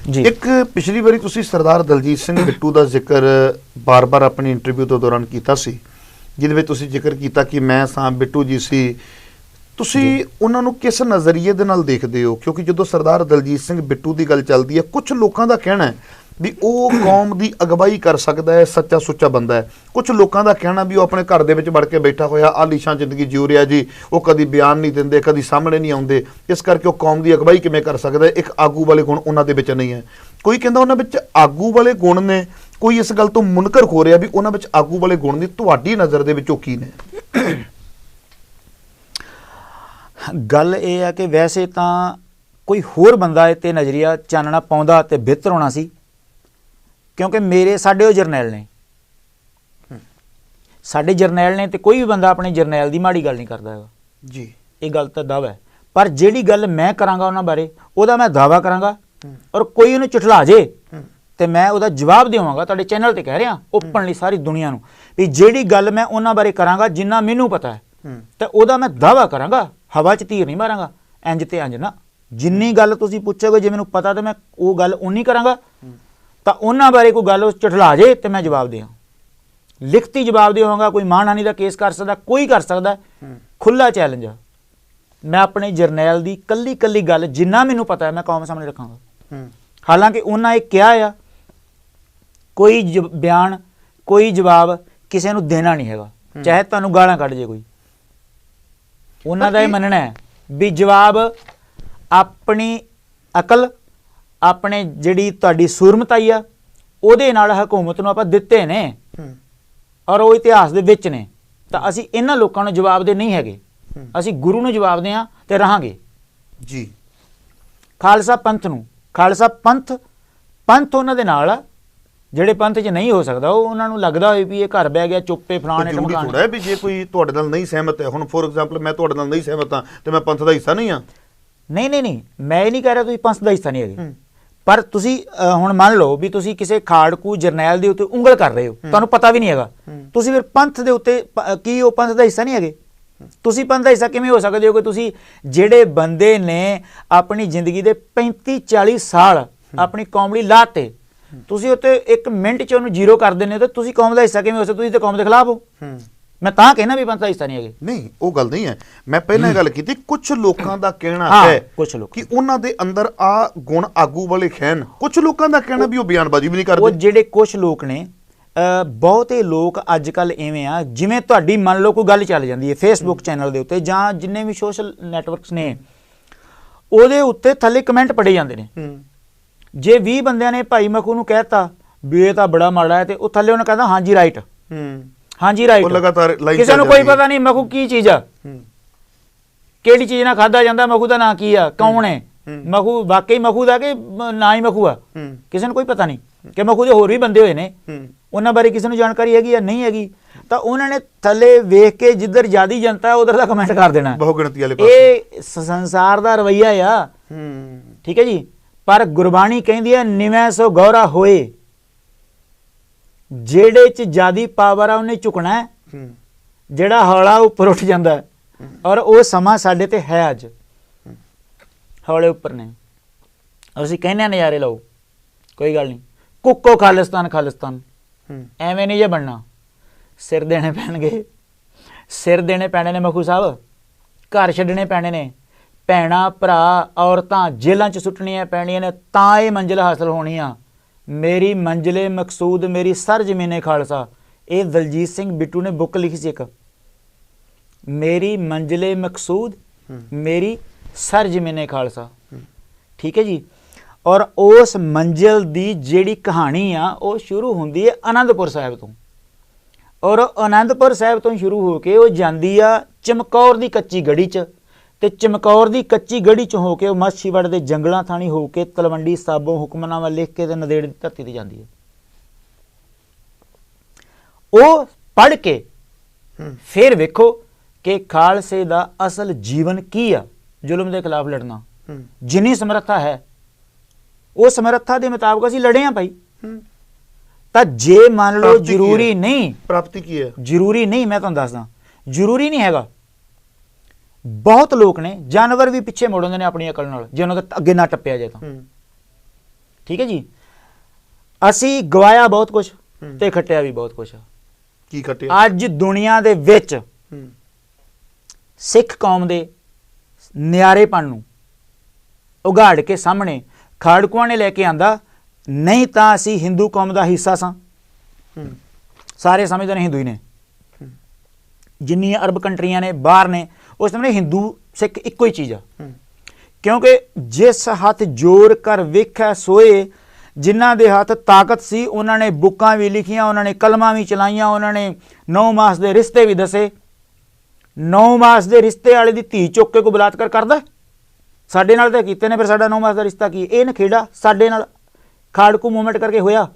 Speaker 1: ਜੀ।
Speaker 2: ਇੱਕ ਪਿਛਲੀ ਵਾਰੀ ਤੁਸੀਂ ਸਰਦਾਰ ਦਲਜੀਤ ਸਿੰਘ ਬਿੱਟੂ ਦਾ ਜ਼ਿਕਰ ਬਾਰ-ਬਾਰ ਆਪਣੀ ਇੰਟਰਵਿਊ ਤੋਂ ਦੌਰਾਨ ਕੀਤਾ ਸੀ, ਜਿਹਦੇ ਵਿੱਚ ਤੁਸੀਂ ਜ਼ਿਕਰ ਕੀਤਾ ਕਿ ਮੈਂ ਸਾਂ ਬਿੱਟੂ ਜੀ ਸੀ। ਤੁਸੀਂ ਉਹਨਾਂ ਨੂੰ ਕਿਸ ਨਜ਼ਰੀਏ ਦੇ ਨਾਲ ਦੇਖਦੇ ਹੋ? ਕਿਉਂਕਿ ਜਦੋਂ ਸਰਦਾਰ ਦਲਜੀਤ ਸਿੰਘ ਬਿੱਟੂ ਦੀ ਗੱਲ ਚੱਲਦੀ ਹੈ, ਕੁਝ ਲੋਕਾਂ ਦਾ ਕਹਿਣਾ ਹੈ ਵੀ ਉਹ ਕੌਮ ਦੀ ਅਗਵਾਈ ਕਰ ਸਕਦਾ ਹੈ, ਸੱਚਾ ਸੁੱਚਾ ਬੰਦਾ ਹੈ। ਕੁਝ ਲੋਕਾਂ ਦਾ ਕਹਿਣਾ ਵੀ ਉਹ ਆਪਣੇ ਘਰ ਦੇ ਵਿੱਚ ਵੜ ਕੇ ਬੈਠਾ ਹੋਇਆ ਆਲੀਸ਼ਾਨ ਜ਼ਿੰਦਗੀ ਜਿਉ ਰਿਹਾ ਜੀ, ਉਹ ਕਦੀ ਬਿਆਨ ਨਹੀਂ ਦਿੰਦੇ, ਕਦੀ ਸਾਹਮਣੇ ਨਹੀਂ ਆਉਂਦੇ, ਇਸ ਕਰਕੇ ਉਹ ਕੌਮ ਦੀ ਅਗਵਾਈ ਕਿਵੇਂ ਕਰ ਸਕਦਾ ਹੈ? ਇੱਕ ਆਗੂ ਵਾਲੇ ਗੁਣ ਉਹਨਾਂ ਦੇ ਵਿੱਚ ਨਹੀਂ ਹੈ। ਕੋਈ ਕਹਿੰਦਾ ਉਹਨਾਂ ਵਿੱਚ ਆਗੂ ਵਾਲੇ ਗੁਣ ਨੇ, ਕੋਈ ਇਸ ਗੱਲ ਤੋਂ ਮੁਨਕਰ ਹੋ ਰਿਹਾ ਵੀ ਉਹਨਾਂ ਵਿੱਚ ਆਗੂ ਵਾਲੇ ਗੁਣ ਨਹੀਂ। ਤੁਹਾਡੀ ਨਜ਼ਰ ਦੇ ਵਿੱਚ ਉਹ ਕੀ ਨੇ?
Speaker 1: ਗੱਲ ਇਹ ਹੈ ਕਿ ਵੈਸੇ ਤਾਂ ਕੋਈ ਹੋਰ ਬੰਦਾ ਇਹ ਤੇ ਨਜ਼ਰੀਆ ਚਾਨਣਾ ਪਾਉਂਦਾ ਤੇ ਬਿਹਤਰ ਹੋਣਾ ਸੀ, ਕਿਉਂਕਿ ਸਾਡੇ ਉਹ ਜਰਨੈਲ ਨੇ, ਸਾਡੇ ਜਰਨੈਲ ਨੇ, ਤੇ ਕੋਈ ਵੀ ਬੰਦਾ ਆਪਣੇ ਜਰਨੈਲ ਦੀ ਮਾੜੀ ਗੱਲ ਨਹੀਂ ਕਰਦਾ ਹੈਗਾ
Speaker 2: ਜੀ।
Speaker 1: ਇਹ ਗੱਲ ਤਾਂ ਦਾਅਵਾ ਹੈ। ਪਰ ਜਿਹੜੀ ਗੱਲ ਮੈਂ ਕਰਾਂਗਾ ਉਹਨਾਂ ਬਾਰੇ, ਉਹਦਾ ਮੈਂ ਦਾਅਵਾ ਕਰਾਂਗਾ, ਔਰ ਕੋਈ ਉਹਨੂੰ ਝੁਠਲਾ ਜੇ ਤੇ ਮੈਂ ਉਹਦਾ ਜਵਾਬ ਦੇਵਾਂਗਾ। ਤੁਹਾਡੇ ਚੈਨਲ ਤੇ ਕਹਿ ਰਿਹਾ ਓਪਨਲੀ ਸਾਰੀ ਦੁਨੀਆ ਨੂੰ ਵੀ ਜਿਹੜੀ ਗੱਲ ਮੈਂ ਉਹਨਾਂ ਬਾਰੇ ਕਰਾਂਗਾ ਜਿੰਨਾ ਮੈਨੂੰ ਪਤਾ ਹੈ, ਤੇ ਉਹਦਾ ਮੈਂ ਦਾਅਵਾ ਕਰਾਂਗਾ। ਹਵਾ 'ਚ ਤੀਰ ਨਹੀਂ ਮਾਰਾਂਗਾ ਇੰਜ ਤੇ ਇੰਜ ਨਾ। ਜਿੰਨੀ ਗੱਲ ਤੁਸੀਂ ਪੁੱਛੋਗੇ ਜੇ ਮੈਨੂੰ ਪਤਾ ਤੇ ਮੈਂ ਉਹ ਗੱਲ ਉਨੀ ਕਰਾਂਗਾ। ਤਾਂ ਉਹਨਾਂ ਬਾਰੇ ਕੋਈ ਗੱਲ ਝੁਠਲਾ ਜੇ ਤੇ ਮੈਂ ਜਵਾਬ ਦਿਆਂ, ਲਿਖਤੀ ਜਵਾਬ ਦੇਵਾਂਗਾ। ਕੋਈ ਮਾਣਹਾਨੀ ਦਾ ਕੇਸ ਕਰ ਸਕਦਾ, ਕੋਈ ਕਰ ਸਕਦਾ, ਖੁੱਲਾ ਚੈਲੰਜ ਆ। ਮੈਂ ਆਪਣੇ ਜਰਨੈਲ ਦੀ ਕੱਲੀ ਕੱਲੀ ਗੱਲ ਜਿੰਨਾ ਮੈਨੂੰ ਪਤਾ ਹੈ ਮੈਂ ਕੌਮ ਸਾਹਮਣੇ ਰੱਖਾਂਗਾ। ਹਾਲਾਂਕਿ ਉਹਨਾਂ ਇਹ ਕਿਹਾ ਆ ਕੋਈ ਬਿਆਨ, ਕੋਈ ਜਵਾਬ ਕਿਸੇ ਨੂੰ ਦੇਣਾ ਨਹੀਂ ਹੈਗਾ, ਚਾਹੇ ਤੁਹਾਨੂੰ ਗਾਲਾਂ ਕੱਢ ਜੇ ਕੋਈ। ਉਹਨਾਂ ਦਾ ਇਹ ਮੰਨਣਾ ਹੈ ਵੀ ਜਵਾਬ ਆਪਣੀ ਅਕਲ, ਆਪਣੇ ਜਿਹੜੀ ਤੁਹਾਡੀ ਸੂਰਮਤਾਈ ਆ ਉਹਦੇ ਨਾਲ ਹਕੂਮਤ ਨੂੰ ਆਪਾਂ ਦਿੱਤੇ ਨੇ, ਔਰ ਉਹ ਇਤਿਹਾਸ ਦੇ ਵਿੱਚ ਨੇ। ਤਾਂ ਅਸੀਂ ਇਹਨਾਂ ਲੋਕਾਂ ਨੂੰ ਜਵਾਬ ਦੇ ਨਹੀਂ ਹੈਗੇ, ਅਸੀਂ ਗੁਰੂ ਨੂੰ ਜਵਾਬ ਦੇ ਹਾਂ ਤੇ ਰਹਾਂਗੇ
Speaker 2: ਜੀ।
Speaker 1: ਖਾਲਸਾ ਪੰਥ ਨੂੰ, ਖਾਲਸਾ ਪੰਥ ਉਹਨਾਂ ਦੇ ਨਾਲ ਆ ਜਿਹੜੇ ਪੰਥ 'ਚ ਨਹੀਂ ਹੋ ਸਕਦਾ। ਉਹ ਉਹਨਾਂ ਨੂੰ ਲੱਗਦਾ ਹੋਏ ਵੀ ਇਹ ਘਰ ਬਹਿ ਗਿਆ ਚੁੱਪੇ ਫਲਾਣੇ ਟਮਕਾਣੇ।
Speaker 2: ਥੋੜਾ ਵੀ ਜੇ ਕੋਈ ਤੁਹਾਡੇ ਨਾਲ ਨਹੀਂ ਸਹਿਮਤ ਹੈ, ਹੁਣ ਫੋਰ ਐਗਜ਼ਾਮਪਲ ਮੈਂ ਤੁਹਾਡੇ ਨਾਲ ਨਹੀਂ ਸਹਿਮਤ ਹਾਂ ਤੇ ਮੈਂ ਪੰਥ ਦਾ ਹਿੱਸਾ ਨਹੀਂ ਹਾਂ।
Speaker 1: ਨਹੀਂ, ਮੈਂ ਇਹ ਨਹੀਂ ਕਹਿ ਰਿਹਾ ਤੁਸੀਂ ਪੰਥ ਦਾ ਹਿੱਸਾ ਨਹੀਂ ਹੈਗੇ, ਪਰ ਤੁਸੀਂ ਹੁਣ ਮੰਨ ਲਓ ਵੀ ਤੁਸੀਂ ਕਿਸੇ ਖਾੜਕੂ ਜਰਨੈਲ ਦੇ ਉੱਤੇ ਉਂਗਲ ਕਰ ਰਹੇ ਹੋ, ਤੁਹਾਨੂੰ ਪਤਾ ਵੀ ਨਹੀਂ ਹੈਗਾ, ਤੁਸੀਂ ਫਿਰ ਪੰਥ ਦੇ ਉੱਤੇ ਕੀ ਉਹ ਪੰਥ ਦਾ ਹਿੱਸਾ ਨਹੀਂ ਹੈਗੇ? ਤੁਸੀਂ ਪੰਥ ਦਾ ਹਿੱਸਾ ਕਿਵੇਂ ਹੋ ਸਕਦੇ ਹੋ ਕਿ ਤੁਸੀਂ ਜਿਹੜੇ ਬੰਦੇ ਨੇ ਆਪਣੀ ਜ਼ਿੰਦਗੀ ਦੇ 35-40 ਸਾਲ ਆਪਣੀ ਕੌਮ ਲਈ ਲਾਤੇ, ਤੁਸੀਂ ਉੱਤੇ 1 ਮਿੰਟ 'ਚ ਉਹਨੂੰ ਜ਼ੀਰੋ ਕਰ ਦਿੰਦੇ ਹੋ, ਤਾਂ ਤੁਸੀਂ ਕੌਮ ਦਾ ਹਿੱਸਾ ਕਿਵੇਂ ਹੋ ਸਕਦੇ? ਤੁਸੀਂ ਤਾਂ ਕੌਮ ਦੇ ਖਿਲਾਫ ਹੋ। ਮੈਂ ਤਾਂ ਕਹਿਣਾ ਵੀ ਪੰਥ ਦਾ ਹਿੱਸਾ ਨਹੀਂ ਹੈਗੇ।
Speaker 2: ਨਹੀਂ, ਉਹ ਗੱਲ ਨਹੀਂ ਹੈ। ਮੈਂ ਪਹਿਲਾਂ ਗੱਲ ਕੀਤੀ, ਕੁਝ ਲੋਕਾਂ ਦਾ ਕਹਿਣਾ ਹੈ ਕਿ ਉਹਨਾਂ ਦੇ ਅੰਦਰ ਆ ਗੁਣ ਆਗੂ ਵਾਲੇ ਖੈਨ। ਕੁਝ ਲੋਕਾਂ ਦਾ ਕਹਿਣਾ ਵੀ ਉਹ ਬਿਆਨਬਾਜ਼ੀ ਵੀ ਨਹੀਂ ਕਰਦੇ।
Speaker 1: ਉਹ ਜਿਹੜੇ ਕੁਝ ਲੋਕ ਨੇ, ਬਹੁਤੇ ਲੋਕ ਅੱਜ ਕੱਲ ਐਵੇਂ ਆ, ਜਿਵੇਂ ਤੁਹਾਡੀ ਮੰਨ ਲਓ ਕੋਈ ਗੱਲ ਚੱਲ ਜਾਂਦੀ ਹੈ ਫੇਸਬੁੱਕ ਚੈਨਲ ਦੇ ਉੱਤੇ ਜਾਂ ਜਿੰਨੇ ਵੀ ਸੋਸ਼ਲ ਨੈਟਵਰਕਸ ਨੇ, ਉਹਦੇ ਉੱਤੇ ਥੱਲੇ ਕਮੈਂਟ ਪੜੇ ਜਾਂਦੇ ਨੇ। ਜੇ 20 ਬੰਦਿਆਂ ਨੇ ਭਾਈ ਮਖੂ ਨੂੰ ਕਹਿਤਾ ਵੀ ਇਹ ਤਾਂ ਬੜਾ ਮਾੜਾ ਹੈ, ਤੇ ਉਹ ਥੱਲੇ ਉਹਨੇ ਕਹਿੰਦਾ ਹਾਂਜੀ ਰਾਈਟ, ਹਾਂਜੀ ਰਾਈਟ।
Speaker 2: ਲਗਾਤਾਰ
Speaker 1: ਕਿਸੇ ਨੂੰ ਕੋਈ ਪਤਾ ਨਹੀਂ ਮਖੂ ਕੀ ਚੀਜ਼ ਆ, ਕਿਹੜੀ ਚੀਜ਼ ਨਾਲ ਖਾਦਾ ਜਾਂਦਾ, ਮਖੂ ਦਾ ਨਾਂ ਕੀ ਆ, ਕੌਣ ਹੈ, ਮਖੂ ਵਾਕਈ ਮਖੂ ਦਾ ਕਿ ਨਾ ਹੀ ਮਖੂ ਆ, ਕਿਸੇ ਨੂੰ ਕੋਈ ਪਤਾ ਨਹੀਂ ਕਿ ਮਖੂ ਦੇ ਹੋਰ ਵੀ ਬੰਦੇ ਹੋਏ ਨੇ, ਉਹਨਾਂ ਬਾਰੇ ਕਿਸੇ ਨੂੰ ਜਾਣਕਾਰੀ ਹੈਗੀ ਜਾਂ ਨਹੀਂ ਹੈਗੀ। ਤਾਂ ਉਹਨਾਂ ਨੇ ਥੱਲੇ ਵੇਖ ਕੇ ਜਿੱਧਰ ਜ਼ਿਆਦੀ ਜਨਤਾ ਉਧਰ ਦਾ ਕਮੈਂਟ ਕਰ ਦੇਣਾ,
Speaker 2: ਬਹੁ ਗਿਣਤੀ ਵਾਲੇ ਪਾਸੇ।
Speaker 1: ਇਹ ਸੰਸਾਰ ਦਾ ਰਵੱਈਆ ਆ, ਠੀਕ ਹੈ ਜੀ। ਪਰ ਗੁਰਬਾਣੀ ਕਹਿੰਦੀ ਹੈ ਨਿਵੇਂ ਸੋ ਗੌਰਾ ਹੋਏ, ਜਿਹੜੇ ਚ ਜਿਆਦੀ ਪਾਵਰ ਆ ਉਹਨੇ ਝੁਕਣਾ ਹੈ, ਜਿਹੜਾ ਹੌਲਾ ਉੱਪਰ ਉੱਠ ਜਾਂਦਾ ਹੈ। ਔਰ ਉਹ ਸਮਾਂ ਸਾਡੇ ਤੇ ਹੈ ਅੱਜ, ਹੌਲੇ ਉੱਪਰ ਨੇ। ਅਸੀਂ ਕਹਿੰਦੇ ਨਜ਼ਾਰੇ ਲਓ, ਕੋਈ ਗੱਲ ਨਹੀਂ, ਕੁੱਕੋ ਖਾਲਿਸਤਾਨ ਖਾਲਿਸਤਾਨ ਐਵੇਂ ਨਹੀਂ ਜੇ ਬਣਨਾ। ਸਿਰ ਦੇਣੇ ਪੈਣਗੇ, ਸਿਰ ਦੇਣੇ ਪੈਣੇ ਨੇ ਮਖੂ ਸਾਹਿਬ, ਘਰ ਛੱਡਣੇ ਪੈਣੇ ਨੇ, ਭੈਣਾਂ ਭਰਾ ਔਰਤਾਂ ਜੇਲ੍ਹਾਂ 'ਚ ਸੁੱਟਣੀਆਂ ਪੈਣੀਆਂ ਨੇ, ਤਾਂ ਇਹ ਮੰਜ਼ਿਲ ਹਾਸਲ ਹੋਣੀ ਆ। ਮੇਰੀ ਮੰਜ਼ਿਲੇ ਮਕਸੂਦ ਮੇਰੀ ਸਰ ਜ਼ਮੀਨੇ ਖਾਲਸਾ, ਇਹ ਦਲਜੀਤ ਸਿੰਘ ਬਿੱਟੂ ਨੇ ਬੁੱਕ ਲਿਖੀ ਸੀ ਇੱਕ, ਮੇਰੀ ਮੰਜ਼ਿਲੇ ਮਕਸੂਦ ਮੇਰੀ ਸਰ ਜ਼ਮੀਨੇ ਖਾਲਸਾ, ਠੀਕ ਹੈ ਜੀ। ਔਰ ਉਸ ਮੰਜ਼ਿਲ ਦੀ ਜਿਹੜੀ ਕਹਾਣੀ ਆ ਉਹ ਸ਼ੁਰੂ ਹੁੰਦੀ ਹੈ ਆਨੰਦਪੁਰ ਸਾਹਿਬ ਤੋਂ, ਔਰ ਆਨੰਦਪੁਰ ਸਾਹਿਬ ਤੋਂ ਸ਼ੁਰੂ ਹੋ ਕੇ ਉਹ ਜਾਂਦੀ ਆ ਚਮਕੌਰ ਦੀ ਕੱਚੀ ਗੜੀ 'ਚ, ਤੇ ਚਮਕੌਰ ਦੀ ਕੱਚੀ ਗੜੀ 'ਚ ਹੋ ਕੇ ਉਹ ਮਾਛੀਵਾੜੇ ਦੇ ਜੰਗਲਾਂ ਥਾਣੀ ਹੋ ਕੇ ਤਲਵੰਡੀ ਸਾਬੋਂ ਹੁਕਮਨਾਮਾ ਲਿਖ ਕੇ ਤੇ ਨੰਦੇੜ ਦੀ ਧਰਤੀ ਤੇ ਜਾਂਦੀ ਹੈ। ਉਹ ਪੜ੍ਹ ਕੇ ਫਿਰ ਵੇਖੋ ਕਿ ਖਾਲਸੇ ਦਾ ਅਸਲ ਜੀਵਨ ਕੀ ਆ। ਜ਼ੁਲਮ ਦੇ ਖਿਲਾਫ ਲੜਨਾ, ਜਿੰਨੀ ਸਮਰੱਥਾ ਹੈ ਉਹ ਸਮਰੱਥਾ ਦੇ ਮੁਤਾਬਕ ਅਸੀਂ ਲੜੇ ਆ ਭਾਈ। ਤਾਂ ਜੇ ਮੰਨ ਲਓ ਜ਼ਰੂਰੀ ਨਹੀਂ,
Speaker 2: ਪ੍ਰਾਪਤੀ ਕੀ ਹੈ
Speaker 1: ਜ਼ਰੂਰੀ ਨਹੀਂ, ਮੈਂ ਤੁਹਾਨੂੰ ਦੱਸਦਾ ਜ਼ਰੂਰੀ ਨਹੀਂ ਹੈਗਾ। ਬਹੁਤ ਲੋਕ ਨੇ, ਜਾਨਵਰ ਵੀ ਪਿੱਛੇ ਮੁੜ ਆਉਂਦੇ ਨੇ ਆਪਣੀ ਅਕਲ ਨਾਲ, ਜੇ ਉਹਨਾਂ ਦਾ ਅੱਗੇ ਨਾ ਟੱਪਿਆ ਜਾਏ ਤਾਂ, ਠੀਕ ਹੈ ਜੀ। ਅਸੀਂ ਗਵਾਇਆ ਬਹੁਤ ਕੁਝ ਤੇ ਖੱਟਿਆ ਵੀ ਬਹੁਤ ਕੁਝ।
Speaker 2: ਕੀ ਖੱਟਿਆ?
Speaker 1: ਅੱਜ ਦੁਨੀਆ ਦੇ ਵਿੱਚ ਸਿੱਖ ਕੌਮ ਦੇ ਨਿਆਰੇਪਣ ਨੂੰ ਉਘਾੜ ਕੇ ਸਾਹਮਣੇ ਖਾੜਕੂਆਂ ਨੇ ਲੈ ਕੇ ਆਂਦਾ। ਨਹੀਂ ਤਾਂ ਅਸੀਂ ਹਿੰਦੂ ਕੌਮ ਦਾ ਹਿੱਸਾ ਸਾਂ, ਸਾਰੇ ਸਮਝਦੇ ਨੇ ਹਿੰਦੂ ਹੀ ਨੇ। ਜਿੰਨੀਆਂ ਅਰਬ ਕੰਟਰੀਆਂ ਨੇ ਬਾਹਰ ਨੇ, ਉਸ ਸਮੇਂ ਹਿੰਦੂ ਸਿੱਖ ਇੱਕੋ ਹੀ ਚੀਜ਼ ਆ, ਕਿਉਂਕਿ ਜਿਸ ਹੱਥ ਜੋਰ ਕਰ ਵੇਖੈ ਸੋਏ, ਜਿਨ੍ਹਾਂ ਦੇ ਹੱਥ ਤਾਕਤ ਸੀ ਉਹਨਾਂ ਨੇ ਬੁੱਕਾਂ ਵੀ ਲਿਖੀਆਂ, ਉਹਨਾਂ ਨੇ ਕਲਮਾਂ ਵੀ ਚਲਾਈਆਂ, ਉਹਨਾਂ ਨੇ 9 ਮਾਸ ਦੇ ਰਿਸ਼ਤੇ ਵੀ ਦੱਸੇ। 9 ਮਾਸ ਦੇ ਰਿਸ਼ਤੇ ਵਾਲੇ ਦੀ ਧੀ ਚੁੱਕ ਕੇ ਕੋਈ ਬਲਾਤਕਾਰ ਕਰਦਾ? ਸਾਡੇ ਨਾਲ ਤਾਂ ਕੀਤੇ ਨੇ, ਫਿਰ ਸਾਡਾ 9 ਮਾਸ ਦਾ ਰਿਸ਼ਤਾ ਕੀ? ਇਹ ਨਖੇੜਾ ਸਾਡੇ ਨਾਲ ਖਾੜਕੂ ਮੂਵਮੈਂਟ ਕਰਕੇ ਹੋਇਆ।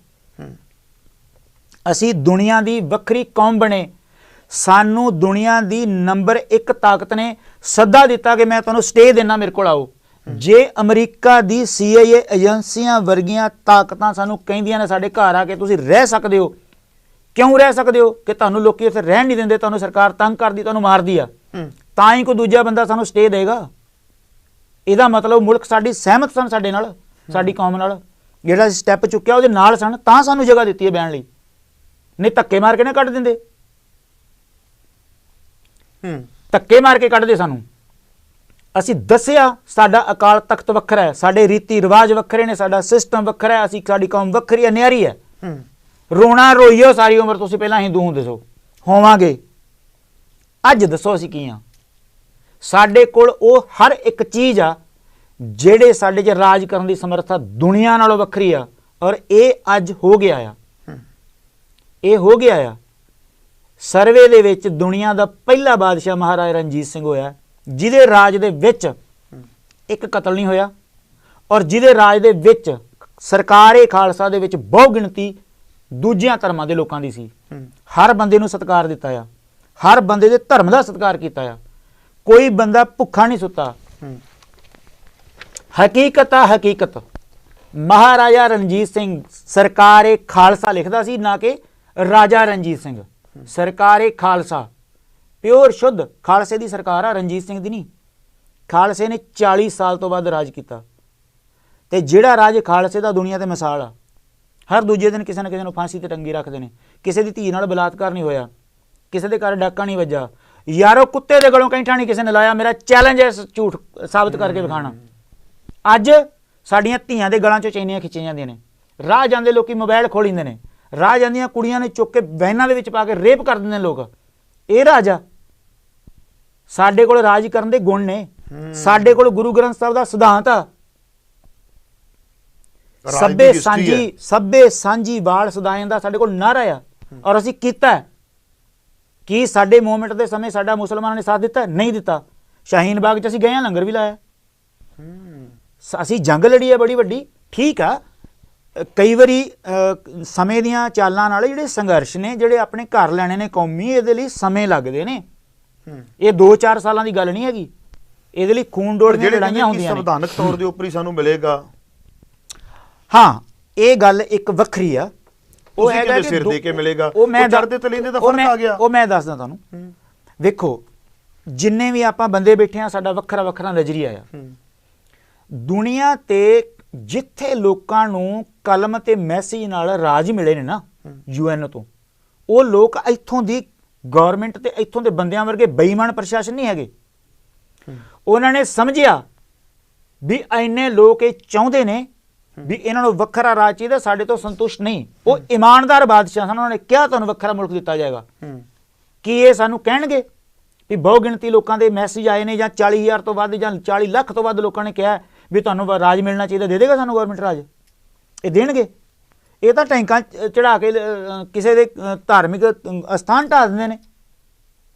Speaker 1: ਅਸੀਂ ਦੁਨੀਆ ਦੀ ਵੱਖਰੀ ਕੌਮ ਬਣੇ, ਸਾਨੂੰ ਦੁਨੀਆ ਦੀ ਨੰਬਰ 1 ਤਾਕਤ ਨੇ ਸੱਦਾ ਦਿੱਤਾ ਕਿ ਮੈਂ ਤੁਹਾਨੂੰ ਸਟੇ ਦੇਣਾ, ਮੇਰੇ ਕੋਲ ਆਓ। ਜੇ ਅਮਰੀਕਾ ਦੀ CIA ਏਜੰਸੀਆਂ ਵਰਗੀਆਂ ਤਾਕਤਾਂ ਸਾਨੂੰ ਕਹਿੰਦੀਆਂ ਨੇ ਸਾਡੇ ਘਰ ਆ ਕੇ ਤੁਸੀਂ ਰਹਿ ਸਕਦੇ ਹੋ, ਕਿਉਂ ਰਹਿ ਸਕਦੇ ਹੋ? ਕਿ ਤੁਹਾਨੂੰ ਲੋਕੀ ਉੱਥੇ ਰਹਿਣ ਨਹੀਂ ਦਿੰਦੇ, ਤੁਹਾਨੂੰ ਸਰਕਾਰ ਤੰਗ ਕਰਦੀ, ਤੁਹਾਨੂੰ ਮਾਰਦੀ ਆ, ਤਾਂ ਹੀ ਕੋਈ ਦੂਜਾ ਬੰਦਾ ਸਾਨੂੰ ਸਟੇ ਦੇਗਾ। ਇਹਦਾ ਮਤਲਬ ਮੁਲਕ ਸਾਡੀ ਸਹਿਮਤ ਸਨ ਸਾਡੇ ਨਾਲ, ਸਾਡੀ ਕੌਮ ਨਾਲ, ਜਿਹੜਾ ਸਟੈਪ ਚੁੱਕਿਆ ਉਹਦੇ ਨਾਲ ਸਨ, ਤਾਂ ਸਾਨੂੰ ਜਗ੍ਹਾ ਦਿੱਤੀ ਹੈ ਬਹਿਣ ਲਈ, ਨਹੀਂ ਧੱਕੇ ਮਾਰ ਕੇ ਨਾ ਕੱਢ ਦਿੰਦੇ। ਧੱਕੇ ਮਾਰ ਕੇ ਕੱਢਦੇ ਸਾਨੂੰ। ਅਸੀਂ ਦੱਸਿਆ ਸਾਡਾ ਅਕਾਲ ਤਖਤ ਵੱਖਰਾ ਹੈ, ਸਾਡੇ ਰੀਤੀ ਰਿਵਾਜ ਵੱਖਰੇ ਨੇ, ਸਾਡਾ ਸਿਸਟਮ ਵੱਖਰਾ ਹੈ, ਅਸੀਂ ਸਾਡੀ ਕੌਮ ਵੱਖਰੀ ਹੈ, ਨਿਆਰੀ ਹੈ। ਰੋਣਾ ਰੋਈਓ ਸਾਰੀ ਉਮਰ, ਤੁਸੀਂ ਪਹਿਲਾਂ ਹਿੰਦੂ ਹੁੰਦੇ ਸੋ, ਹੋਵਾਂਗੇ। ਅੱਜ ਦੱਸੋ ਅਸੀਂ ਕੀ ਆ? ਸਾਡੇ ਕੋਲ ਉਹ ਹਰ ਇੱਕ ਚੀਜ਼ ਆ ਜਿਹੜੇ ਸਾਡੇ 'ਚ ਰਾਜ ਕਰਨ ਦੀ ਸਮਰੱਥਾ ਦੁਨੀਆ ਨਾਲੋਂ ਵੱਖਰੀ ਆ, ਔਰ ਇਹ ਅੱਜ ਹੋ ਗਿਆ ਆ, ਇਹ ਹੋ ਗਿਆ ਆ। ਸਰਵੇ ਦੇ ਵਿੱਚ ਦੁਨੀਆ ਦਾ ਪਹਿਲਾ ਬਾਦਸ਼ਾਹ ਮਹਾਰਾਜਾ ਰਣਜੀਤ ਸਿੰਘ ਹੋਇਆ, ਜਿਹਦੇ ਰਾਜ ਦੇ ਵਿੱਚ ਇੱਕ ਕਤਲ ਨਹੀਂ ਹੋਇਆ, ਔਰ ਜਿਹਦੇ ਰਾਜ ਦੇ ਵਿੱਚ ਸਰਕਾਰ-ਏ ਖਾਲਸਾ ਦੇ ਵਿੱਚ ਬਹੁ ਗਿਣਤੀ ਦੂਜਿਆਂ ਧਰਮਾਂ ਦੇ ਲੋਕਾਂ ਦੀ ਸੀ। ਹਰ ਬੰਦੇ ਨੂੰ ਸਤਿਕਾਰ ਦਿੱਤਾ ਆ, ਹਰ ਬੰਦੇ ਦੇ ਧਰਮ ਦਾ ਸਤਿਕਾਰ ਕੀਤਾ ਆ, ਕੋਈ ਬੰਦਾ ਭੁੱਖਾ ਨਹੀਂ ਸੁੱਤਾ। ਹਕੀਕਤ ਆ, ਹਕੀਕਤ। ਮਹਾਰਾਜਾ ਰਣਜੀਤ ਸਿੰਘ ਸਰਕਾਰ-ਏ ਖਾਲਸਾ ਲਿਖਦਾ ਸੀ, ਨਾ ਕਿ ਰਾਜਾ ਰਣਜੀਤ ਸਿੰਘ। ਸਰਕਾਰ-ਏ ਖਾਲਸਾ ਪਿਓਰ ਸ਼ੁੱਧ ਖਾਲਸੇ ਦੀ ਸਰਕਾਰ ਆ, ਰਣਜੀਤ ਸਿੰਘ ਦੀ ਨਹੀਂ। ਖਾਲਸੇ ਨੇ 40 ਸਾਲ ਤੋਂ ਬਾਅਦ ਰਾਜ ਕੀਤਾ, ਤੇ ਜਿਹੜਾ ਰਾਜ ਖਾਲਸੇ ਦਾ ਦੁਨੀਆ ਤੇ ਮਿਸਾਲ ਆ। ਹਰ ਦੂਜੇ ਦਿਨ ਕਿਸੇ ਨਾ ਕਿਸੇ ਨੂੰ ਫਾਂਸੀ ਤੇ ਟੰਗੀ ਰੱਖਦੇ ਨੇ, ਕਿਸੇ ਦੀ ਧੀ ਨਾਲ ਬਲਾਤਕਾਰ ਨਹੀਂ ਹੋਇਆ, ਕਿਸੇ ਦੇ ਘਰ ਡਾਕਾ ਨਹੀਂ ਵੱਜਾ। ਯਾਰੋ ਕੁੱਤੇ ਦੇ ਗਲੋਂ ਕੈਂਠਾ ਨਹੀਂ ਕਿਸੇ ਨੇ ਲਾਇਆ। ਮੇਰਾ ਚੈਲੰਜ ਹੈ ਝੂਠ ਸਾਬਤ ਕਰਕੇ ਵਿਖਾਣਾ। ਅੱਜ ਸਾਡੀਆਂ ਧੀਆਂ ਦੇ ਗਲਾਂ 'ਚੋਂ ਚੈਨੀਆਂ ਖਿੱਚੀਆਂ ਜਾਂਦੀਆਂ ਨੇ, ਰਾਹ ਜਾਂਦੇ ਲੋਕੀ ਮੋਬਾਈਲ ਖੋਲ ਲੈਂਦੇ ਨੇ, ਰਾਹ ਜਾਂਦੀਆਂ ਕੁੜੀਆਂ ਨੇ ਚੁੱਕ ਕੇ ਵੈਨਾਂ ਦੇ ਵਿੱਚ ਪਾ ਕੇ ਰੇਪ ਕਰ ਦਿੰਦੇ ਨੇ ਲੋਕ। ਇਹ ਰਾਜ ਆ? ਸਾਡੇ ਕੋਲ ਰਾਜ ਕਰਨ ਦੇ ਗੁਣ ਨੇ, ਸਾਡੇ ਕੋਲ ਗੁਰੂ ਗ੍ਰੰਥ ਸਾਹਿਬ ਦਾ ਸਿਧਾਂਤ ਆ, ਸਭੇ ਸਾਂਝੀ ਵਾਲ ਸਦਾਇਆਂ ਦਾ ਸਾਡੇ ਕੋਲ ਨਾਅਰਾ ਆ, ਔਰ ਅਸੀਂ ਕੀਤਾ। ਕੀ ਸਾਡੇ ਮੂਵਮੈਂਟ ਦੇ ਸਮੇਂ ਸਾਡਾ ਮੁਸਲਮਾਨਾਂ ਨੇ ਸਾਥ ਦਿੱਤਾ? ਨਹੀਂ ਦਿੱਤਾ। ਸ਼ਾਹੀਨ ਬਾਗ 'ਚ ਅਸੀਂ ਗਏ ਹਾਂ, ਲੰਗਰ ਵੀ ਲਾਇਆ। ਅਸੀਂ ਜੰਗ ਲੜੀ ਹੈ ਬੜੀ ਵੱਡੀ, ਠੀਕ ਆ। ਕਈ ਵਾਰੀ ਸਮੇਂ ਦੀਆਂ ਚਾਲਾਂ ਨਾਲ ਜਿਹੜੇ ਸੰਘਰਸ਼ ਨੇ, ਜਿਹੜੇ ਆਪਣੇ ਘਰ ਲੈਣੇ ਨੇ ਕੌਮੀ, ਇਹਦੇ ਲਈ ਸਮੇਂ ਲੱਗਦੇ ਨੇ। ਇਹ 2-4 ਸਾਲਾਂ ਦੀ ਗੱਲ ਨਹੀਂ ਹੈਗੀ, ਇਹਦੇ ਲਈ ਖੂਨ ਡੋਲ ਦੀਆਂ ਲੜਾਈਆਂ ਹੁੰਦੀਆਂ ਨੇ।
Speaker 2: ਸੰਵਿਧਾਨਕ ਤੌਰ ਦੇ ਉੱਪਰ ਹੀ ਸਾਨੂੰ ਮਿਲੇਗਾ,
Speaker 1: ਹਾਂ ਇਹ ਗੱਲ ਇੱਕ ਵੱਖਰੀ ਆ। ਉਹ ਹੈਗਾ
Speaker 2: ਸਿਰ ਦੇ ਕੇ ਮਿਲੇਗਾ,
Speaker 1: ਉਹ ਮੈਂ
Speaker 2: ਚੜ੍ਹਦੇ ਤੇ ਲੈਂਦੇ ਦਾ ਫਰਕ ਆ ਗਿਆ।
Speaker 1: ਉਹ ਮੈਂ ਦੱਸਦਾ ਤੁਹਾਨੂੰ। ਵੇਖੋ ਜਿੰਨੇ ਵੀ ਆਪਾਂ ਬੰਦੇ ਬੈਠੇ ਆ, ਸਾਡਾ ਵੱਖਰਾ ਵੱਖਰਾ ਨਜ਼ਰੀਆ ਆ। ਦੁਨੀਆ ਤੇ ਜਿੱਥੇ ਲੋਕਾਂ ਨੂੰ ਕਲਮ ਤੇ ਮੈਸੇਜ ਨਾਲ ਰਾਜ ਮਿਲੇ ਨੇ ਨਾ UN ਤੋਂ, ਉਹ ਲੋਕ ਇੱਥੋਂ ਦੀ ਗਵਰਨਮੈਂਟ ਤੇ ਇੱਥੋਂ ਦੇ ਬੰਦਿਆਂ ਵਰਗੇ ਬੇਈਮਾਨ ਪ੍ਰਸ਼ਾਸਨ ਨਹੀਂ ਹੈਗੇ। ਉਹਨਾਂ ਨੇ ਸਮਝਿਆ ਵੀ ਇੰਨੇ ਲੋਕ ਇਹ ਚਾਹੁੰਦੇ ਨੇ ਵੀ ਇਹਨਾਂ ਨੂੰ ਵੱਖਰਾ ਰਾਜ ਚਾਹੀਦਾ, ਸਾਡੇ ਤੋਂ ਸੰਤੁਸ਼ਟ ਨਹੀਂ। ਉਹ ਇਮਾਨਦਾਰ ਬਾਦਸ਼ਾਹ ਸਨ, ਉਹਨਾਂ ਨੇ ਕਿਹਾ ਤੁਹਾਨੂੰ ਵੱਖਰਾ ਮੁਲਕ ਦਿੱਤਾ ਜਾਏਗਾ। ਕੀ ਇਹ ਸਾਨੂੰ ਕਹਿਣਗੇ ਵੀ ਬਹੁ ਗਿਣਤੀ ਲੋਕਾਂ ਦੇ ਮੈਸੇਜ ਆਏ ਨੇ, ਜਾਂ 40,000 ਤੋਂ ਵੱਧ ਜਾਂ 40 ਲੱਖ ਤੋਂ ਵੱਧ ਲੋਕਾਂ ਨੇ ਕਿਹਾ ਵੀ ਤੁਹਾਨੂੰ ਰਾਜ ਮਿਲਣਾ ਚਾਹੀਦਾ, ਦੇ ਦੇਗਾ ਸਾਨੂੰ ਗਵਰਨਮੈਂਟ ਰਾਜ? ਇਹ ਦੇਣਗੇ? ਇਹ ਤਾਂ ਟੈਂਕਾਂ ਚੜਾ ਕੇ ਕਿਸੇ ਦੇ ਧਾਰਮਿਕ ਅਸਥਾਨ ਢਾ ਦਿੰਦੇ ਨੇ,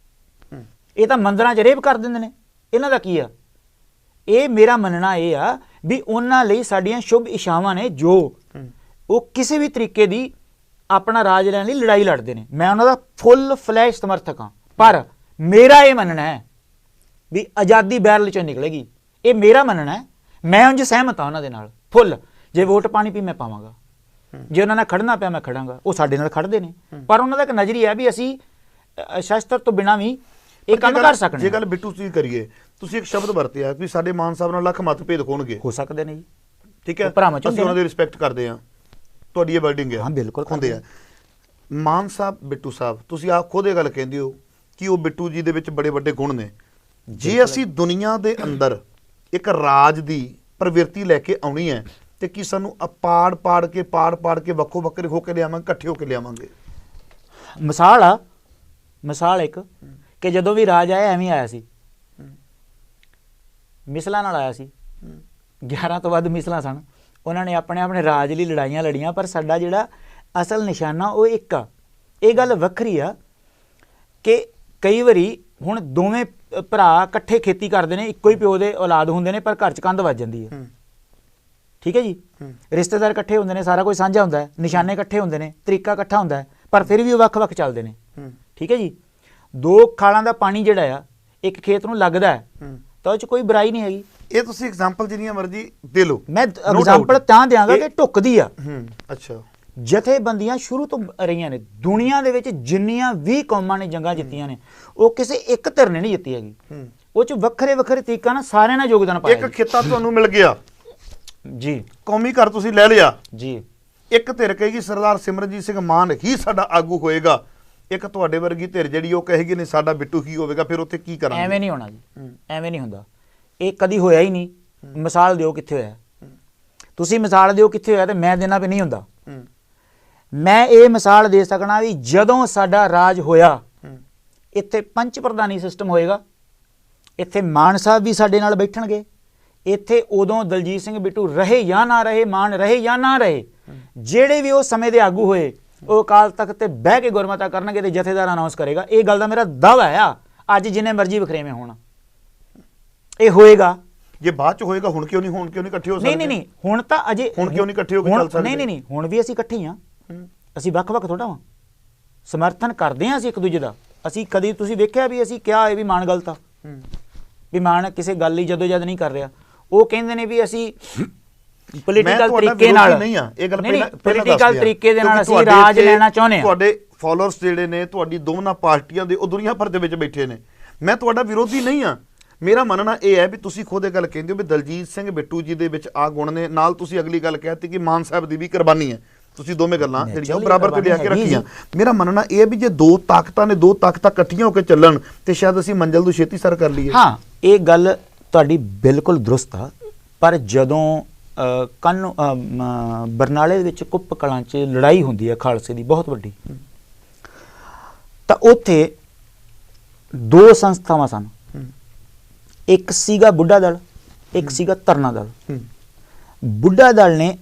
Speaker 1: ਇਹ ਤਾਂ ਮੰਦਰਾਂ 'ਚ ਰੇਪ ਕਰ ਦਿੰਦੇ ਨੇ। ਇਹਨਾਂ ਦਾ ਕੀ ਆ? ਇਹ ਮੇਰਾ ਮੰਨਣਾ ਇਹ ਆ ਵੀ ਉਹਨਾਂ ਲਈ ਸਾਡੀਆਂ ਸ਼ੁਭ ਇਛਾਵਾਂ ਨੇ, ਜੋ ਉਹ ਕਿਸੇ ਵੀ ਤਰੀਕੇ ਦੀ ਆਪਣਾ ਰਾਜ ਲੈਣ ਲਈ ਲੜਾਈ ਲੜਦੇ ਨੇ। ਮੈਂ ਉਹਨਾਂ ਦਾ ਫੁੱਲ ਫਲੈਸ਼ ਸਮਰਥਕ ਹਾਂ, ਪਰ ਮੇਰਾ ਇਹ ਮੰਨਣਾ ਹੈ ਵੀ ਆਜ਼ਾਦੀ ਬੈਰਲ 'ਚੋਂ ਨਿਕਲੇਗੀ। ਇਹ ਮੇਰਾ ਮੰਨਣਾ ਹੈ, ਮੈਂ ਉਂਝ ਸਹਿਮਤ ਹਾਂ ਉਹਨਾਂ ਦੇ ਨਾਲ ਫੁੱਲ। ਜੇ ਵੋਟ ਪਾਣੀ ਪਈ ਮੈਂ ਪਾਵਾਂਗਾ, ਜੇ ਉਹਨਾਂ ਨਾਲ ਖੜਨਾ ਪਿਆ ਮੈਂ ਖੜਾਂਗਾ। ਉਹ ਸਾਡੇ ਨਾਲ ਖੜਦੇ ਨੇ, ਪਰ ਉਹਨਾਂ ਦਾ ਇੱਕ ਨਜ਼ਰੀਆ ਹੈ ਵੀ ਅਸੀਂ ਸ਼ਸਤਰ ਤੋਂ ਬਿਨਾਂ ਵੀ ਇਹ ਕੰਮ ਕਰ ਸਕਦੇ।
Speaker 2: ਜੇ ਗੱਲ ਬਿੱਟੂ ਜੀ ਕਰੀਏ, ਤੁਸੀਂ ਇੱਕ ਸ਼ਬਦ ਵਰਤਿਆ ਕਿ ਸਾਡੇ ਮਾਨ ਸਾਹਿਬ ਨਾਲ ਲੱਖ ਮਤਭੇਦ ਹੋਣਗੇ,
Speaker 1: ਹੋ ਸਕਦੇ ਨੇ ਜੀ,
Speaker 2: ਠੀਕ ਹੈ,
Speaker 1: ਅਸੀਂ
Speaker 2: ਉਹਨਾਂ ਦੀ ਰਿਸਪੈਕਟ ਕਰਦੇ ਹਾਂ, ਤੁਹਾਡੀ ਇਹ ਵਰਡਿੰਗ ਹੈ।
Speaker 1: ਹਾਂ ਬਿਲਕੁਲ
Speaker 2: ਹੁੰਦੇ ਆ। ਮਾਨ ਸਾਹਿਬ, ਬਿੱਟੂ ਸਾਹਿਬ, ਤੁਸੀਂ ਆਪ ਖੁਦ ਇਹ ਗੱਲ ਕਹਿੰਦੇ ਹੋ ਕਿ ਉਹ ਬਿੱਟੂ ਜੀ ਦੇ ਵਿੱਚ ਬੜੇ ਵੱਡੇ ਗੁਣ ਨੇ। ਜੇ ਅਸੀਂ ਦੁਨੀਆ ਦੇ ਅੰਦਰ ਇੱਕ ਰਾਜ ਦੀ ਪ੍ਰਵਿਰਤੀ ਲੈ ਕੇ ਆਉਣੀ ਹੈ ਤੇ ਕੀ ਸਾਨੂੰ ਪਾੜ ਪਾੜ ਕੇ ਵੱਖੋ ਵੱਖਰੇ ਹੋ ਕੇ ਲਿਆਵਾਂਗੇ, ਇਕੱਠੇ ਹੋ ਕੇ ਲਿਆਵਾਂਗੇ?
Speaker 1: ਮਿਸਾਲ ਇੱਕ ਕਿ ਜਦੋਂ ਵੀ ਰਾਜ ਆਇਆ ਐਵੇਂ ਆਇਆ ਸੀ, ਮਿਸਲਾਂ ਨਾਲ ਆਇਆ ਸੀ। 11 ਤੋਂ ਵੱਧ ਮਿਸਲਾਂ ਸਨ। ਉਹਨਾਂ ਨੇ ਆਪਣੇ ਆਪਣੇ ਰਾਜ ਲਈ ਲੜਾਈਆਂ ਲੜੀਆਂ, ਪਰ ਸਾਡਾ ਜਿਹੜਾ ਅਸਲ ਨਿਸ਼ਾਨਾ ਉਹ ਇੱਕ ਆ। ਇਹ ਗੱਲ ਵੱਖਰੀ ਆ ਕਿ ਕਈ ਵਾਰੀ ਹੁਣ ਦੋਵੇਂ ਭਰਾ ਇਕੱਠੇ ਖੇਤੀ ਕਰਦੇ ਨੇ, ਇੱਕੋ ਹੀ ਪਿਓ ਦੇ ਔਲਾਦ ਹੁੰਦੇ ਨੇ, ਪਰ ਘਰ 'ਚ ਕੰਧ ਵੱਜ ਜਾਂਦੀ ਹੈ। ਠੀਕ ਹੈ ਜੀ, ਰਿਸ਼ਤੇਦਾਰ ਇਕੱਠੇ ਹੁੰਦੇ ਨੇ, ਸਾਰਾ ਕੁਝ ਸਾਂਝਾ ਹੁੰਦਾ ਹੈ, ਨਿਸ਼ਾਨੇ ਇਕੱਠੇ ਹੁੰਦੇ ਨੇ, ਤਰੀਕਾ ਇਕੱਠਾ ਹੁੰਦਾ ਹੈ, ਪਰ ਫਿਰ ਵੀ ਉਹ ਵੱਖ-ਵੱਖ ਚੱਲਦੇ ਨੇ। ਠੀਕ ਹੈ ਜੀ, 2 ਖਾਲਾਂ ਦਾ ਪਾਣੀ ਜਿਹੜਾ ਆ ਇੱਕ ਖੇਤ ਨੂੰ ਲੱਗਦਾ ਹੈ ਤਾਂ ਉਹ 'ਚ ਕੋਈ ਬੁਰਾਈ ਨਹੀਂ ਹੈਗੀ।
Speaker 2: ਇਹ ਤੁਸੀਂ ਐਗਜ਼ਾਮਪਲ ਜਿੰਨੀਆਂ ਮਰਜ਼ੀ ਦੇ ਲਓ,
Speaker 1: ਮੈਂ ਐਗਜ਼ਾਮਪਲ ਤਾਂ ਦਿਆਂਗਾ ਕਿ ਢੁੱਕਦੀ ਆ।
Speaker 2: ਅੱਛਾ,
Speaker 1: ਜਥੇਬੰਦੀਆਂ ਸ਼ੁਰੂ ਤੋਂ ਰਹੀਆਂ ਨੇ ਦੁਨੀਆ ਦੇ ਵਿੱਚ। ਜਿੰਨੀਆਂ ਵੀ ਕੌਮਾਂ ਨੇ ਜੰਗਾਂ ਜਿੱਤੀਆਂ ਨੇ, ਉਹ ਕਿਸੇ ਇੱਕ ਧਿਰ ਨੇ ਨਹੀਂ ਜਿੱਤੀ ਹੈਗੀ। ਉਹ 'ਚ ਵੱਖਰੇ ਵੱਖਰੇ ਤਰੀਕਾਂ ਨਾਲ ਸਾਰਿਆਂ ਨੇ ਯੋਗਦਾਨ ਪਾਇਆ।
Speaker 2: ਇੱਕ ਖਿੱਤਾ ਤੁਹਾਨੂੰ ਮਿਲ ਗਿਆ
Speaker 1: ਜੀ,
Speaker 2: ਕੌਮੀ ਘਰ ਤੁਸੀਂ ਲੈ ਲਿਆ
Speaker 1: ਜੀ,
Speaker 2: ਇੱਕ ਧਿਰ ਕਹੇਗੀ ਸਰਦਾਰ ਸਿਮਰਨਜੀਤ ਸਿੰਘ ਮਾਨ ਹੀ ਸਾਡਾ ਆਗੂ ਹੋਏਗਾ, ਇੱਕ ਤੁਹਾਡੇ ਵਰਗੀ ਧਿਰ ਜਿਹੜੀ ਉਹ ਕਹੇਗੀ ਨਹੀਂ ਸਾਡਾ ਬਿੱਟੂ ਹੀ ਹੋਵੇਗਾ। ਫਿਰ ਉੱਥੇ ਕੀ ਕਰਾਂਗੇ?
Speaker 1: ਐਵੇਂ ਨਹੀਂ ਹੋਣਾ ਜੀ, ਐਵੇਂ ਨਹੀਂ ਹੁੰਦਾ। ਇਹ ਕਦੀ ਹੋਇਆ ਹੀ ਨਹੀਂ। ਮਿਸਾਲ ਦਿਓ ਕਿੱਥੇ ਹੋਇਆ, ਤੁਸੀਂ ਮਿਸਾਲ ਦਿਓ ਕਿੱਥੇ ਹੋਇਆ, ਤੇ ਮੈਂ ਦੇਣਾ ਵੀ ਨਹੀਂ ਹੁੰਦਾ। ਮੈਂ ਇਹ ਮਿਸਾਲ ਦੇ ਸਕਣਾ ਵੀ ਜਦੋਂ ਸਾਡਾ ਰਾਜ ਹੋਇਆ, ਇੱਥੇ ਪੰਚ ਪ੍ਰਧਾਨੀ ਸਿਸਟਮ ਹੋਏਗਾ, ਇੱਥੇ ਮਾਨ ਸਾਹਿਬ ਵੀ ਸਾਡੇ ਨਾਲ ਬੈਠਣਗੇ, ਇੱਥੇ ਉਦੋਂ ਦਲਜੀਤ ਸਿੰਘ ਬਿੱਟੂ ਰਹੇ ਜਾਂ ਨਾ ਰਹੇ, ਮਾਨ ਰਹੇ ਜਾਂ ਨਾ ਰਹੇ, ਜਿਹੜੇ ਵੀ ਉਹ ਸਮੇਂ ਦੇ ਆਗੂ ਹੋਏ, ਉਹ ਅਕਾਲ ਤਖਤ ਤੇ ਬਹਿ ਕੇ ਗੁਰਮਤਾ ਕਰਨਗੇ ਤੇ ਜਥੇਦਾਰ ਅਨਾਉਂਸ ਕਰੇਗਾ। ਇਹ ਗੱਲ ਦਾ ਮੇਰਾ ਦਾਅਵਾ ਆ, ਅੱਜ ਜਿੰਨੇ ਮਰਜ਼ੀ ਵਖਰੇਵੇਂ ਹੋਣ ਇਹ ਹੋਏਗਾ।
Speaker 2: ਜੇ ਬਾਅਦ ਚ ਹੋਏਗਾ, ਹੁਣ ਕਿਉਂ ਨਹੀਂ ਇਕੱਠੇ ਹੋ ਸਕਦੇ?
Speaker 1: ਨਹੀਂ, ਹੁਣ ਤਾਂ ਅਜੇ
Speaker 2: ਹੁਣ ਕਿਉਂ ਨਹੀਂ ਇਕੱਠੇ ਹੋ ਕੇ ਚੱਲ ਸਕਦੇ?
Speaker 1: ਨਹੀਂ, ਹੁਣ ਵੀ ਅਸੀਂ ਇਕੱਠੇ ਹਾਂ। ਅਸੀਂ ਵੱਖ-ਵੱਖ ਥੋੜਾ ਵਾਂ, ਸਮਰਥਨ ਕਰਦੇ ਹਾਂ ਅਸੀਂ ਇੱਕ ਦੂਜੇ ਦਾ। ਅਸੀਂ ਕਦੀ ਤੁਸੀਂ ਵੇਖਿਆ ਵੀ ਅਸੀਂ ਕਿਹਾ ਹੈ ਵੀ ਮਾਨ ਗਲਤ ਆ, ਵੀ ਮਾਨ ਕਿਸੇ ਗੱਲ ਲਈ ਜਦੋਜਦ ਨਹੀਂ ਕਰ ਰਿਹਾ। ਉਹ ਕਹਿੰਦੇ ਨੇ ਵੀ ਅਸੀਂ ਪੋਲੀਟੀਕਲ ਤਰੀਕੇ ਨਾਲ
Speaker 2: ਨਹੀਂ ਆ, ਇਹ ਗੱਲ
Speaker 1: ਪੋਲੀਟੀਕਲ ਤਰੀਕੇ ਦੇ ਨਾਲ ਅਸੀਂ ਰਾਜ ਲੈਣਾ ਚਾਹੁੰਦੇ ਹਾਂ।
Speaker 2: ਤੁਹਾਡੇ ਫਾਲੋਅਰਸ ਜਿਹੜੇ ਨੇ ਤੁਹਾਡੀ ਦੋਨਾਂ ਪਾਰਟੀਆਂ ਦੇ, ਉਹ ਦੁਨੀਆ ਭਰ ਦੇ ਵਿੱਚ ਬੈਠੇ ਨੇ। ਮੈਂ ਤੁਹਾਡਾ ਵਿਰੋਧੀ ਨਹੀਂ ਆ। ਮੇਰਾ ਮੰਨਣਾ ਇਹ ਹੈ ਵੀ ਤੁਸੀਂ ਖੁਦ ਇਹ ਗੱਲ ਕਹਿੰਦੇ ਹੋ ਵੀ ਦਲਜੀਤ ਸਿੰਘ ਬਿੱਟੂ ਜੀ ਦੇ ਵਿੱਚ ਆ ਗੁਣ ਨੇ, ਨਾਲ ਤੁਸੀਂ ਅਗਲੀ ਗੱਲ ਕਹਿਤੀ ਕਿ ਮਾਨ ਸਾਹਿਬ ਦੀ ਵੀ ਕੁਰਬਾਨੀ ਹੈ। ਤੁਸੀਂ ਦੋਵੇਂ ਗੱਲਾਂ ਜਿਹੜੀਆਂ ਉਹ ਬਰਾਬਰ ਤੇ ਲਿਆ ਕੇ ਰੱਖੀਆਂ। ਮੇਰਾ ਮੰਨਣਾ ਇਹ ਹੈ ਵੀ ਜੇ ਦੋ ਤਾਕਤਾਂ ਇਕੱਠੀਆਂ ਹੋ ਕੇ ਚੱਲਣ ਤੇ ਸ਼ਾਇਦ ਅਸੀਂ ਮੰਜ਼ਿਲ ਤੋਂ ਛੇਤੀ ਸਰ ਕਰ ਲਈਏ।
Speaker 1: ਹਾਂ, ਇਹ ਗੱਲ ਤੁਹਾਡੀ ਬਿਲਕੁਲ ਦਰੁਸਤ ਆ, ਪਰ ਜਦੋਂ ਬਰਨਾਲੇ ਦੇ ਵਿੱਚ ਕੁੱਪ ਕਲਾਂ 'ਚ ਲੜਾਈ ਹੁੰਦੀ ਹੈ ਖਾਲਸੇ ਦੀ ਬਹੁਤ ਵੱਡੀ, ਤਾਂ ਉੱਥੇ 2 ਸੰਸਥਾਵਾਂ ਸਨ। ਇੱਕ ਸੀਗਾ ਬੁੱਢਾ ਦਲ, ਇੱਕ ਸੀਗਾ ਧਰਨਾ ਦਲ। ਬੁੱਢਾ ਦਲ ਨੇ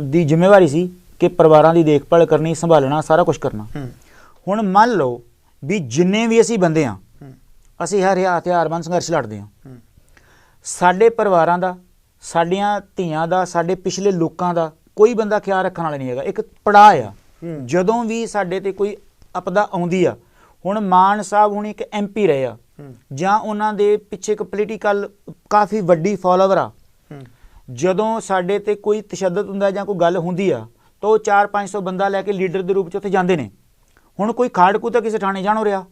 Speaker 1: ਦੀ ਜ਼ਿੰਮੇਵਾਰੀ ਸੀ ਕਿ ਪਰਿਵਾਰਾਂ ਦੀ ਦੇਖਭਾਲ ਕਰਨੀ, ਸੰਭਾਲਣਾ, ਸਾਰਾ ਕੁਝ ਕਰਨਾ। ਹੁਣ ਮੰਨ ਲਓ ਵੀ ਜਿੰਨੇ ਵੀ ਅਸੀਂ ਬੰਦੇ ਹਾਂ, ਅਸੀਂ ਹਥਿਆਰਬੰਦ ਸੰਘਰਸ਼ ਲੜਦੇ ਹਾਂ, ਸਾਡੇ ਪਰਿਵਾਰਾਂ ਦਾ, ਸਾਡੀਆਂ ਧੀਆਂ ਦਾ, ਸਾਡੇ ਪਿਛਲੇ ਲੋਕਾਂ ਦਾ ਕੋਈ ਬੰਦਾ ਖਿਆਲ ਰੱਖਣ ਵਾਲਾ ਨਹੀਂ ਹੈਗਾ। ਇੱਕ ਪੜਾਅ ਆ, ਜਦੋਂ ਵੀ ਸਾਡੇ ਤੇ ਕੋਈ ਆਪਦਾ ਆਉਂਦੀ ਆ, ਹੁਣ ਮਾਨ ਸਾਹਿਬ ਹੁਣ ਇੱਕ MP ਰਹੇ ਆ, ਜਾਂ ਉਹਨਾਂ ਦੇ ਪਿੱਛੇ ਇੱਕ ਪੋਲੀਟੀਕਲ ਕਾਫੀ ਵੱਡੀ ਫੋਲੋਵਰ ਆ, ਜਦੋਂ ਸਾਡੇ ਤੇ ਕੋਈ ਤਸ਼ੱਦਦ ਹੁੰਦਾ ਜਾਂ ਕੋਈ ਗੱਲ ਹੁੰਦੀ ਆ ਤਾਂ ਉਹ 400-500 ਬੰਦਾ ਲੈ ਕੇ ਲੀਡਰ ਦੇ ਰੂਪ 'ਚ ਉੱਥੇ ਜਾਂਦੇ ਨੇ। ਹੁਣ ਕੋਈ ਖਾੜਕੂ ਤਾਂ ਕਿਸੇ ਥਾਣੇ ਜਾਣੋ ਰਿਹਾ।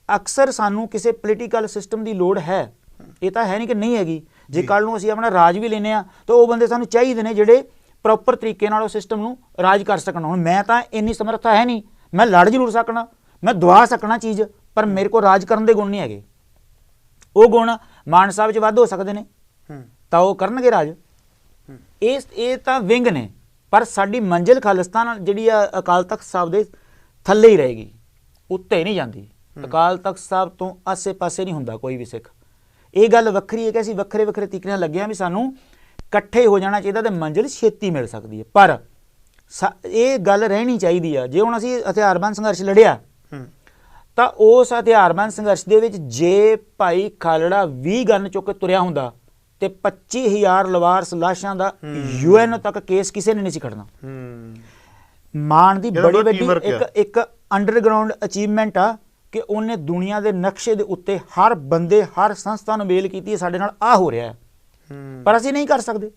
Speaker 1: ਅਕਸਰ ਸਾਨੂੰ ਕਿਸੇ ਪੋਲੀਟੀਕਲ ਸਿਸਟਮ ਦੀ ਲੋੜ ਹੈ, ਇਹ ਤਾਂ ਹੈ ਨਹੀਂ ਕਿ ਨਹੀਂ ਹੈਗੀ। ਜੇ ਕੱਲ ਨੂੰ ਅਸੀਂ ਆਪਣਾ ਰਾਜ ਵੀ ਲੈਨੇ ਆ ਤਾਂ ਉਹ ਬੰਦੇ ਸਾਨੂੰ ਚਾਹੀਦੇ ਨੇ ਜਿਹੜੇ ਪ੍ਰੋਪਰ ਤਰੀਕੇ ਨਾਲ ਉਹ ਸਿਸਟਮ ਨੂੰ ਰਾਜ ਕਰ ਸਕਣ। ਹੁਣ ਮੈਂ ਤਾਂ ਇੰਨੀ ਸਮਰੱਥਾ ਹੈ ਨਹੀਂ, ਮੈਂ ਲੜ ਜ਼ਰੂਰ ਸਕਣਾ, ਮੈਂ ਦਵਾ ਸਕਣਾ ਚੀਜ਼, ਪਰ ਮੇਰੇ ਕੋਲ ਰਾਜ ਕਰਨ ਦੇ ਗੁਣ ਨਹੀਂ ਹੈਗੇ। ਉਹ ਗੁਣ ਮਾਨ ਸਾਹਿਬ 'ਚ ਵੱਧ ਹੋ ਸਕਦੇ ਨੇ ਤਾਂ ਉਹ ਕਰਨਗੇ ਰਾਜ। ਇਹ ਤਾਂ ਵਿੰਗ ਨੇ, ਪਰ ਸਾਡੀ ਮੰਜ਼ਿਲ ਖਾਲਿਸਤਾਨ ਜਿਹੜੀ ਆ ਅਕਾਲ ਤਖਤ ਸਾਹਿਬ ਦੇ ਥੱਲੇ ਹੀ ਰਹੇਗੀ, ਉੱਤੇ ਨਹੀਂ ਜਾਂਦੀ। ਅਕਾਲ ਤਖਤ ਸਾਹਿਬ ਤੋਂ ਆਸੇ-ਪਾਸੇ ਨਹੀਂ ਹੁੰਦਾ ਕੋਈ ਵੀ ਸਿੱਖ। ਇਹ ਗੱਲ ਵੱਖਰੀ ਹੈ ਕਿ ਅਸੀਂ ਵੱਖਰੇ ਵੱਖਰੇ ਤਰੀਕੇ ਨਾਲ ਲੱਗਿਆ ਵੀ ਸਾਨੂੰ ਇਕੱਠੇ ਹੋ ਜਾਣਾ ਚਾਹੀਦਾ ਤੇ ਮੰਜ਼ਿਲ ਛੇਤੀ ਮਿਲ ਸਕਦੀ ਹੈ, ਪਰ ਇਹ ਗੱਲ ਰਹਿਣੀ ਚਾਹੀਦੀ ਆ। ਜੇ ਹੁਣ ਅਸੀਂ ਹਥਿਆਰਬੰਦ ਸੰਘਰਸ਼ ਲੜਿਆ ਤਾਂ ਉਸ ਹਥਿਆਰਬੰਦ ਸੰਘਰਸ਼ ਦੇ ਵਿੱਚ ਜੇ ਭਾਈ ਖਾਲੜਾ 20 ਗਨ ਚੁੱਕ ਕੇ ਤੁਰਿਆ ਹੁੰਦਾ ਤੇ 25,000 ਲਵਾਰਸ ਲਾਸ਼ਾਂ ਦਾ UN ਤੱਕ ਕੇਸ ਕਿਸੇ ਨੇ ਨਹੀਂ ਸੀ ਖੜਨਾ। ਮਾਨ ਦੀ ਬੜੀ ਵੱਡੀ ਇੱਕ ਅੰਡਰਗਰਾਉਂਡ ਅਚੀਵਮੈਂਟ ਆ ਕਿ ਉਹਨੇ ਦੁਨੀਆ ਦੇ ਨਕਸ਼ੇ ਦੇ ਉੱਤੇ ਹਰ ਬੰਦੇ, ਹਰ ਸੰਸਥਾ ਨੂੰ ਮੇਲ ਕੀਤੀ ਹੈ ਸਾਡੇ ਨਾਲ ਆ ਹੋ ਰਿਹਾ ਹੈ, ਪਰ ਅਸੀਂ ਨਹੀਂ ਕਰ ਸਕਦੇ।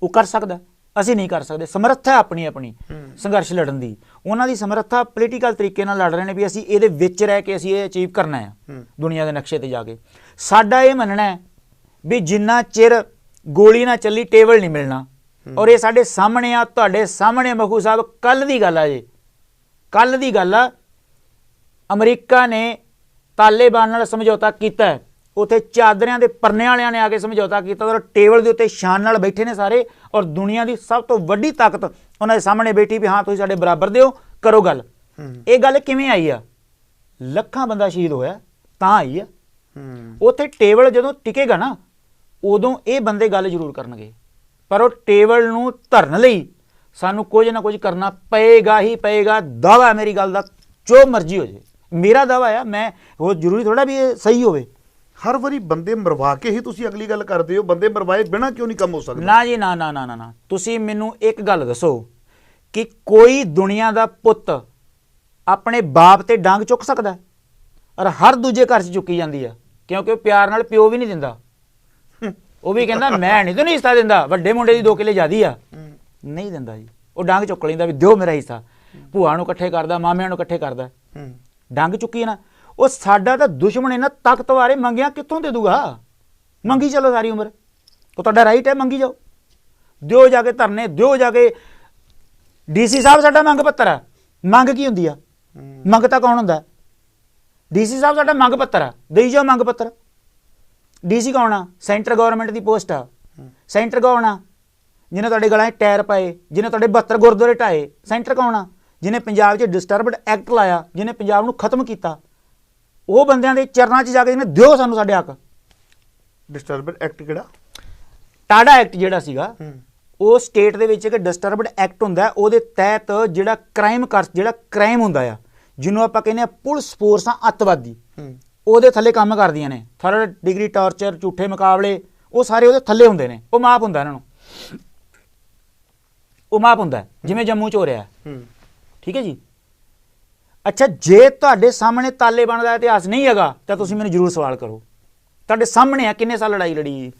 Speaker 1: ਉਹ ਕਰ ਸਕਦਾ, ਅਸੀਂ ਨਹੀਂ ਕਰ ਸਕਦੇ। ਸਮਰੱਥਾ ਆਪਣੀ ਆਪਣੀ ਸੰਘਰਸ਼ ਲੜਨ ਦੀ, ਉਹਨਾਂ ਦੀ ਸਮਰੱਥਾ ਪੋਲੀਟੀਕਲ ਤਰੀਕੇ ਨਾਲ ਲੜ ਰਹੇ ਨੇ ਵੀ ਅਸੀਂ ਇਹਦੇ ਵਿੱਚ ਰਹਿ ਕੇ ਅਸੀਂ ਇਹ ਅਚੀਵ ਕਰਨਾ ਹੈ ਦੁਨੀਆ ਦੇ ਨਕਸ਼ੇ ਤੇ ਜਾ ਕੇ। ਸਾਡਾ ਇਹ ਮੰਨਣਾ ਹੈ ਵੀ ਜਿੰਨਾ ਚਿਰ ਗੋਲੀ ਨਾ ਚੱਲੀ ਟੇਬਲ ਨਹੀਂ ਮਿਲਣਾ। ਔਰ ਇਹ ਸਾਡੇ ਸਾਹਮਣੇ ਆ, ਤੁਹਾਡੇ ਸਾਹਮਣੇ ਮਖੂ ਸਾਹਿਬ, ਕੱਲ ਦੀ ਗੱਲ ਆ ਜੀ, ਕੱਲ ਦੀ ਗੱਲ ਆ। ਅਮਰੀਕਾ ਨੇ ਤਾਲਿਬਾਨ ਨਾਲ ਸਮਝੌਤਾ ਕੀਤਾ ਹੈ, ਉੱਥੇ ਚਾਦਰਿਆਂ ਦੇ ਪਰਨੇ ਵਾਲਿਆਂ ਨੇ ਆ ਕੇ ਸਮਝੌਤਾ ਕੀਤਾ ਔਰ ਟੇਬਲ ਦੇ ਉੱਤੇ ਸ਼ਾਨ ਨਾਲ ਬੈਠੇ ਨੇ ਸਾਰੇ, ਔਰ ਦੁਨੀਆ ਦੀ ਸਭ ਤੋਂ ਵੱਡੀ ਤਾਕਤ ਉਹਨਾਂ ਦੇ ਸਾਹਮਣੇ ਬੈਠੀ ਵੀ ਹਾਂ ਤੁਸੀਂ ਸਾਡੇ ਬਰਾਬਰ ਦੇ ਹੋ, ਕਰੋ ਗੱਲ। ਇਹ ਗੱਲ ਕਿਵੇਂ ਆਈ ਆ? ਲੱਖਾਂ ਬੰਦਾ ਸ਼ਹੀਦ ਹੋਇਆ ਤਾਂ ਆਈ ਆ। ਉੱਥੇ ਟੇਬਲ ਜਦੋਂ ਟਿਕੇਗਾ ਨਾ ਉਦੋਂ ਇਹ ਬੰਦੇ ਗੱਲ ਜ਼ਰੂਰ ਕਰਨਗੇ, ਪਰ ਉਹ ਟੇਬਲ ਨੂੰ ਧਰਨ ਲਈ ਸਾਨੂੰ ਕੁਝ ਨਾ ਕੁਝ ਕਰਨਾ ਪਏਗਾ ਹੀ ਪਏਗਾ। ਦਾਵਾ ਮੇਰੀ ਗੱਲ ਦਾ, ਜੋ ਮਰਜ਼ੀ ਹੋ ਜੇ, ਮੇਰਾ ਦਾਵਾ ਆ, ਮੈਂ ਉਹ ਜ਼ਰੂਰੀ ਥੋੜਾ ਵੀ ਇਹ ਸਹੀ ਹੋਵੇ।
Speaker 2: ਹਰ ਵਾਰੀ ਬੰਦੇ ਮਰਵਾ ਕੇ ਹੀ ਤੁਸੀਂ ਅਗਲੀ ਗੱਲ ਕਰਦੇ ਹੋ, ਬੰਦੇ ਮਰਵਾਏ ਬਿਨਾਂ ਕਿਉਂ ਨਹੀਂ ਕੰਮ ਹੋ ਸਕਦਾ?
Speaker 1: ਨਾ ਜੀ, ਨਾ ਨਾ ਨਾ ਨਾ ਨਾ। ਤੁਸੀਂ ਮੈਨੂੰ ਇੱਕ ਗੱਲ ਦੱਸੋ ਕਿ ਕੋਈ ਦੁਨੀਆ ਦਾ ਪੁੱਤ ਆਪਣੇ ਬਾਪ ਤੇ ਡਾਂਗ ਚੁੱਕ ਸਕਦਾ? ਔਰ ਹਰ ਦੂਜੇ ਘਰ 'ਚ ਚੁੱਕੀ ਜਾਂਦੀ ਆ, ਕਿਉਂਕਿ ਉਹ ਪਿਆਰ ਨਾਲ ਪਿਓ ਵੀ ਨਹੀਂ ਦਿੰਦਾ। ਉਹ ਵੀ ਕਹਿੰਦਾ ਮੈਂ ਨਹੀਂ ਤੈਨੂੰ ਹਿੱਸਾ ਦਿੰਦਾ, ਵੱਡੇ ਮੁੰਡੇ ਦੀ 2 ਕਿੱਲੇ ਜ਼ਿਆਦੀ ਆ, ਨਹੀਂ ਦਿੰਦਾ ਜੀ। ਉਹ ਡਾਂਗ ਚੁੱਕ ਲੈਂਦਾ ਵੀ ਦਿਓ ਮੇਰਾ ਹਿੱਸਾ, ਭੂਆ ਨੂੰ ਇਕੱਠੇ ਕਰਦਾ, ਮਾਮਿਆਂ ਨੂੰ ਇਕੱਠੇ ਕਰਦਾ, ਡੰਗ ਚੁੱਕੀ ਨਾ। ਉਹ ਸਾਡਾ ਤਾਂ ਦੁਸ਼ਮਣ ਇਹਨਾਂ ਤਾਕਤਵਾਰੇ ਮੰਗਿਆ ਕਿੱਥੋਂ ਦੇ ਦੂਗਾ? ਮੰਗੀ ਚਲੋ ਸਾਰੀ ਉਮਰ, ਉਹ ਤੁਹਾਡਾ ਰਾਈਟ ਹੈ, ਮੰਗੀ ਜਾਓ, ਦਿਓ ਜਾ ਕੇ ਧਰਨੇ, ਦਿਓ ਜਾ ਕੇ। DC ਸਾਹਿਬ ਸਾਡਾ ਮੰਗ ਪੱਤਰ ਆ। ਮੰਗ ਕੀ ਹੁੰਦੀ ਆ? ਮੰਗ ਤਾਂ ਕੌਣ ਹੁੰਦਾ? DC ਸਾਹਿਬ ਸਾਡਾ ਮੰਗ ਪੱਤਰ ਆ, ਦੇਈ ਜਾਓ ਮੰਗ ਪੱਤਰ। DC ਕੌਣ ਆ? ਸੈਂਟਰ ਗਵਰਨਮੈਂਟ ਦੀ ਪੋਸਟ ਆ। ਸੈਂਟਰ ਕੌਣ ਆ? ਜਿਹਨੇ ਤੁਹਾਡੇ ਗਲਾਂ 'ਚ ਟਾਇਰ ਪਾਏ, ਜਿਹਨੇ ਤੁਹਾਡੇ 72 ਗੁਰਦੁਆਰੇ ਢਾਏ। ਸੈਂਟਰ ਕੌਣ ਆ? ਜਿਹਨੇ ਪੰਜਾਬ 'ਚ ਡਿਸਟਰਬਡ ਐਕਟ ਲਾਇਆ, ਜਿਹਨੇ ਪੰਜਾਬ ਨੂੰ ਖਤਮ ਕੀਤਾ। ਉਹ ਬੰਦਿਆਂ ਦੇ ਚਰਨਾਂ 'ਚ ਜਾ ਕੇ ਜਿਹਨੇ ਦਿਓ ਸਾਨੂੰ ਸਾਡੇ ਹੱਕ।
Speaker 2: ਡਿਸਟਰਬਡ ਐਕਟ ਕਿਹੜਾ?
Speaker 1: ਟਾਡਾ ਐਕਟ ਜਿਹੜਾ ਸੀਗਾ, ਉਹ ਸਟੇਟ ਦੇ ਵਿੱਚ ਇੱਕ ਡਿਸਟਰਬਡ ਐਕਟ ਹੁੰਦਾ, ਉਹਦੇ ਤਹਿਤ ਜਿਹੜਾ ਕ੍ਰਾਈਮ ਹੁੰਦਾ ਆ, ਜਿਹਨੂੰ ਆਪਾਂ ਕਹਿੰਦੇ ਆ ਪੁਲਿਸ ਫੋਰਸਾਂ ਅੱਤਵਾਦੀ, ਉਹਦੇ ਥੱਲੇ ਕੰਮ ਕਰਦੀਆਂ ਨੇ। 3rd ਡਿਗਰੀ ਟਾਰਚਰ, ਝੂਠੇ ਮੁਕਾਬਲੇ, ਉਹ ਸਾਰੇ ਉਹਦੇ ਥੱਲੇ ਹੁੰਦੇ ਨੇ। ਉਹ ਮਾਫ ਹੁੰਦਾ ਇਹਨਾਂ ਨੂੰ, ਉਹ ਮਾਫ ਹੁੰਦਾ ਜਿਵੇਂ ਜੰਮੂ 'ਚ ਹੋ ਰਿਹਾ। ਠੀਕ ਹੈ ਜੀ। ਅੱਛਾ, ਜੇ ਤੁਹਾਡੇ ਸਾਹਮਣੇ ਤਾਲਿਬਾਨ ਦਾ ਇਤਿਹਾਸ ਨਹੀਂ ਹੈਗਾ ਤਾਂ ਤੁਸੀਂ ਮੈਨੂੰ ਜ਼ਰੂਰ ਸਵਾਲ ਕਰੋ। ਤੁਹਾਡੇ ਸਾਹਮਣੇ ਆ ਕਿੰਨੇ ਸਾਲ ਲੜਾਈ ਲੜੀ?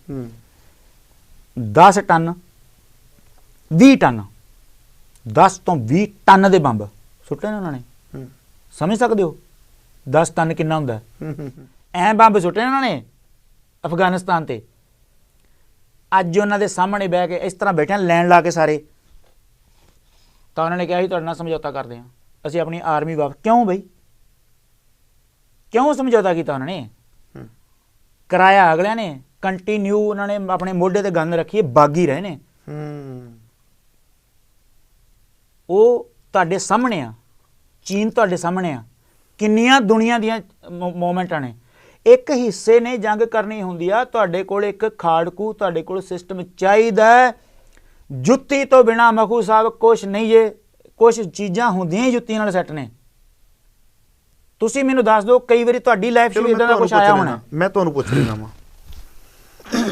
Speaker 1: 10 ਟਨ 20 ਟਨ 10 ਤੋਂ 20 ਟਨ ਦੇ ਬੰਬ ਸੁੱਟੇ ਨੇ ਉਹਨਾਂ ਨੇ। ਸਮਝ ਸਕਦੇ ਹੋ 10 ਟਨ ਕਿੰਨਾ ਹੁੰਦਾ? ਐ ਬੰਬ ਸੁੱਟੇ ਨੇ ਉਹਨਾਂ ਨੇ ਅਫਗਾਨਿਸਤਾਨ ਤੇ। ਅੱਜ ਉਹਨਾਂ ਦੇ ਸਾਹਮਣੇ ਬਹਿ ਕੇ ਇਸ ਤਰ੍ਹਾਂ ਬੈਠੇ ਲੈਣ ਲਾ ਕੇ ਸਾਰੇ, ਤਾਂ ਉਹਨਾਂ ਨੇ ਕਿਹਾ ਸੀ ਤੁਹਾਡੇ ਨਾਲ ਸਮਝੌਤਾ ਕਰਦੇ ਹਾਂ, ਅਸੀਂ ਆਪਣੀ ਆਰਮੀ ਵਾਪਸ। ਕਿਉਂ ਬਈ? ਕਿਉਂ ਸਮਝੌਤਾ ਕੀਤਾ ਉਹਨਾਂ ਨੇ? ਕਰਾਇਆ ਅਗਲਿਆਂ ਨੇ, ਕੰਟੀਨਿਊ ਉਹਨਾਂ ਨੇ ਆਪਣੇ ਮੋਢੇ ਤੇ ਗੰਨ ਰੱਖੀ, ਬਾਗੀ ਰਹੇ ਨੇ। ਉਹ ਤੁਹਾਡੇ ਸਾਹਮਣੇ ਆ, ਚੀਨ ਤੁਹਾਡੇ ਸਾਹਮਣੇ ਆ, ਕਿੰਨੀਆਂ ਦੁਨੀਆ ਦੀਆਂ ਮੂਵਮੈਂਟਾਂ ਨੇ। ਇੱਕ ਹਿੱਸੇ ਨੇ ਜੰਗ ਕਰਨੀ ਹੁੰਦੀ ਆ, ਤੁਹਾਡੇ ਕੋਲ ਇੱਕ ਖਾੜਕੂ, ਤੁਹਾਡੇ ਕੋਲ ਸਿਸਟਮ ਚਾਹੀਦਾ। ਜੁੱਤੀ ਤੋਂ ਬਿਨਾ ਮਖੂ ਸਾਹਿਬ ਕੁਛ ਨਹੀਂ ਜੇ, ਕੁਛ ਚੀਜ਼ਾਂ ਹੁੰਦੀਆਂ ਜੁੱਤੀ ਨਾਲ ਸੈੱਟ ਨੇ। ਤੁਸੀਂ ਮੈਨੂੰ ਦੱਸ ਦਿਓ, ਕਈ ਵਾਰੀ ਤੁਹਾਡੀ ਲਾਈਫ 'ਚ ਇਦਾਂ ਦਾ ਕੁਛ ਆਇਆ ਹੋਣਾ।
Speaker 2: ਮੈਂ ਤੁਹਾਨੂੰ ਪੁੱਛ ਰਿਹਾ ਵਾਂ,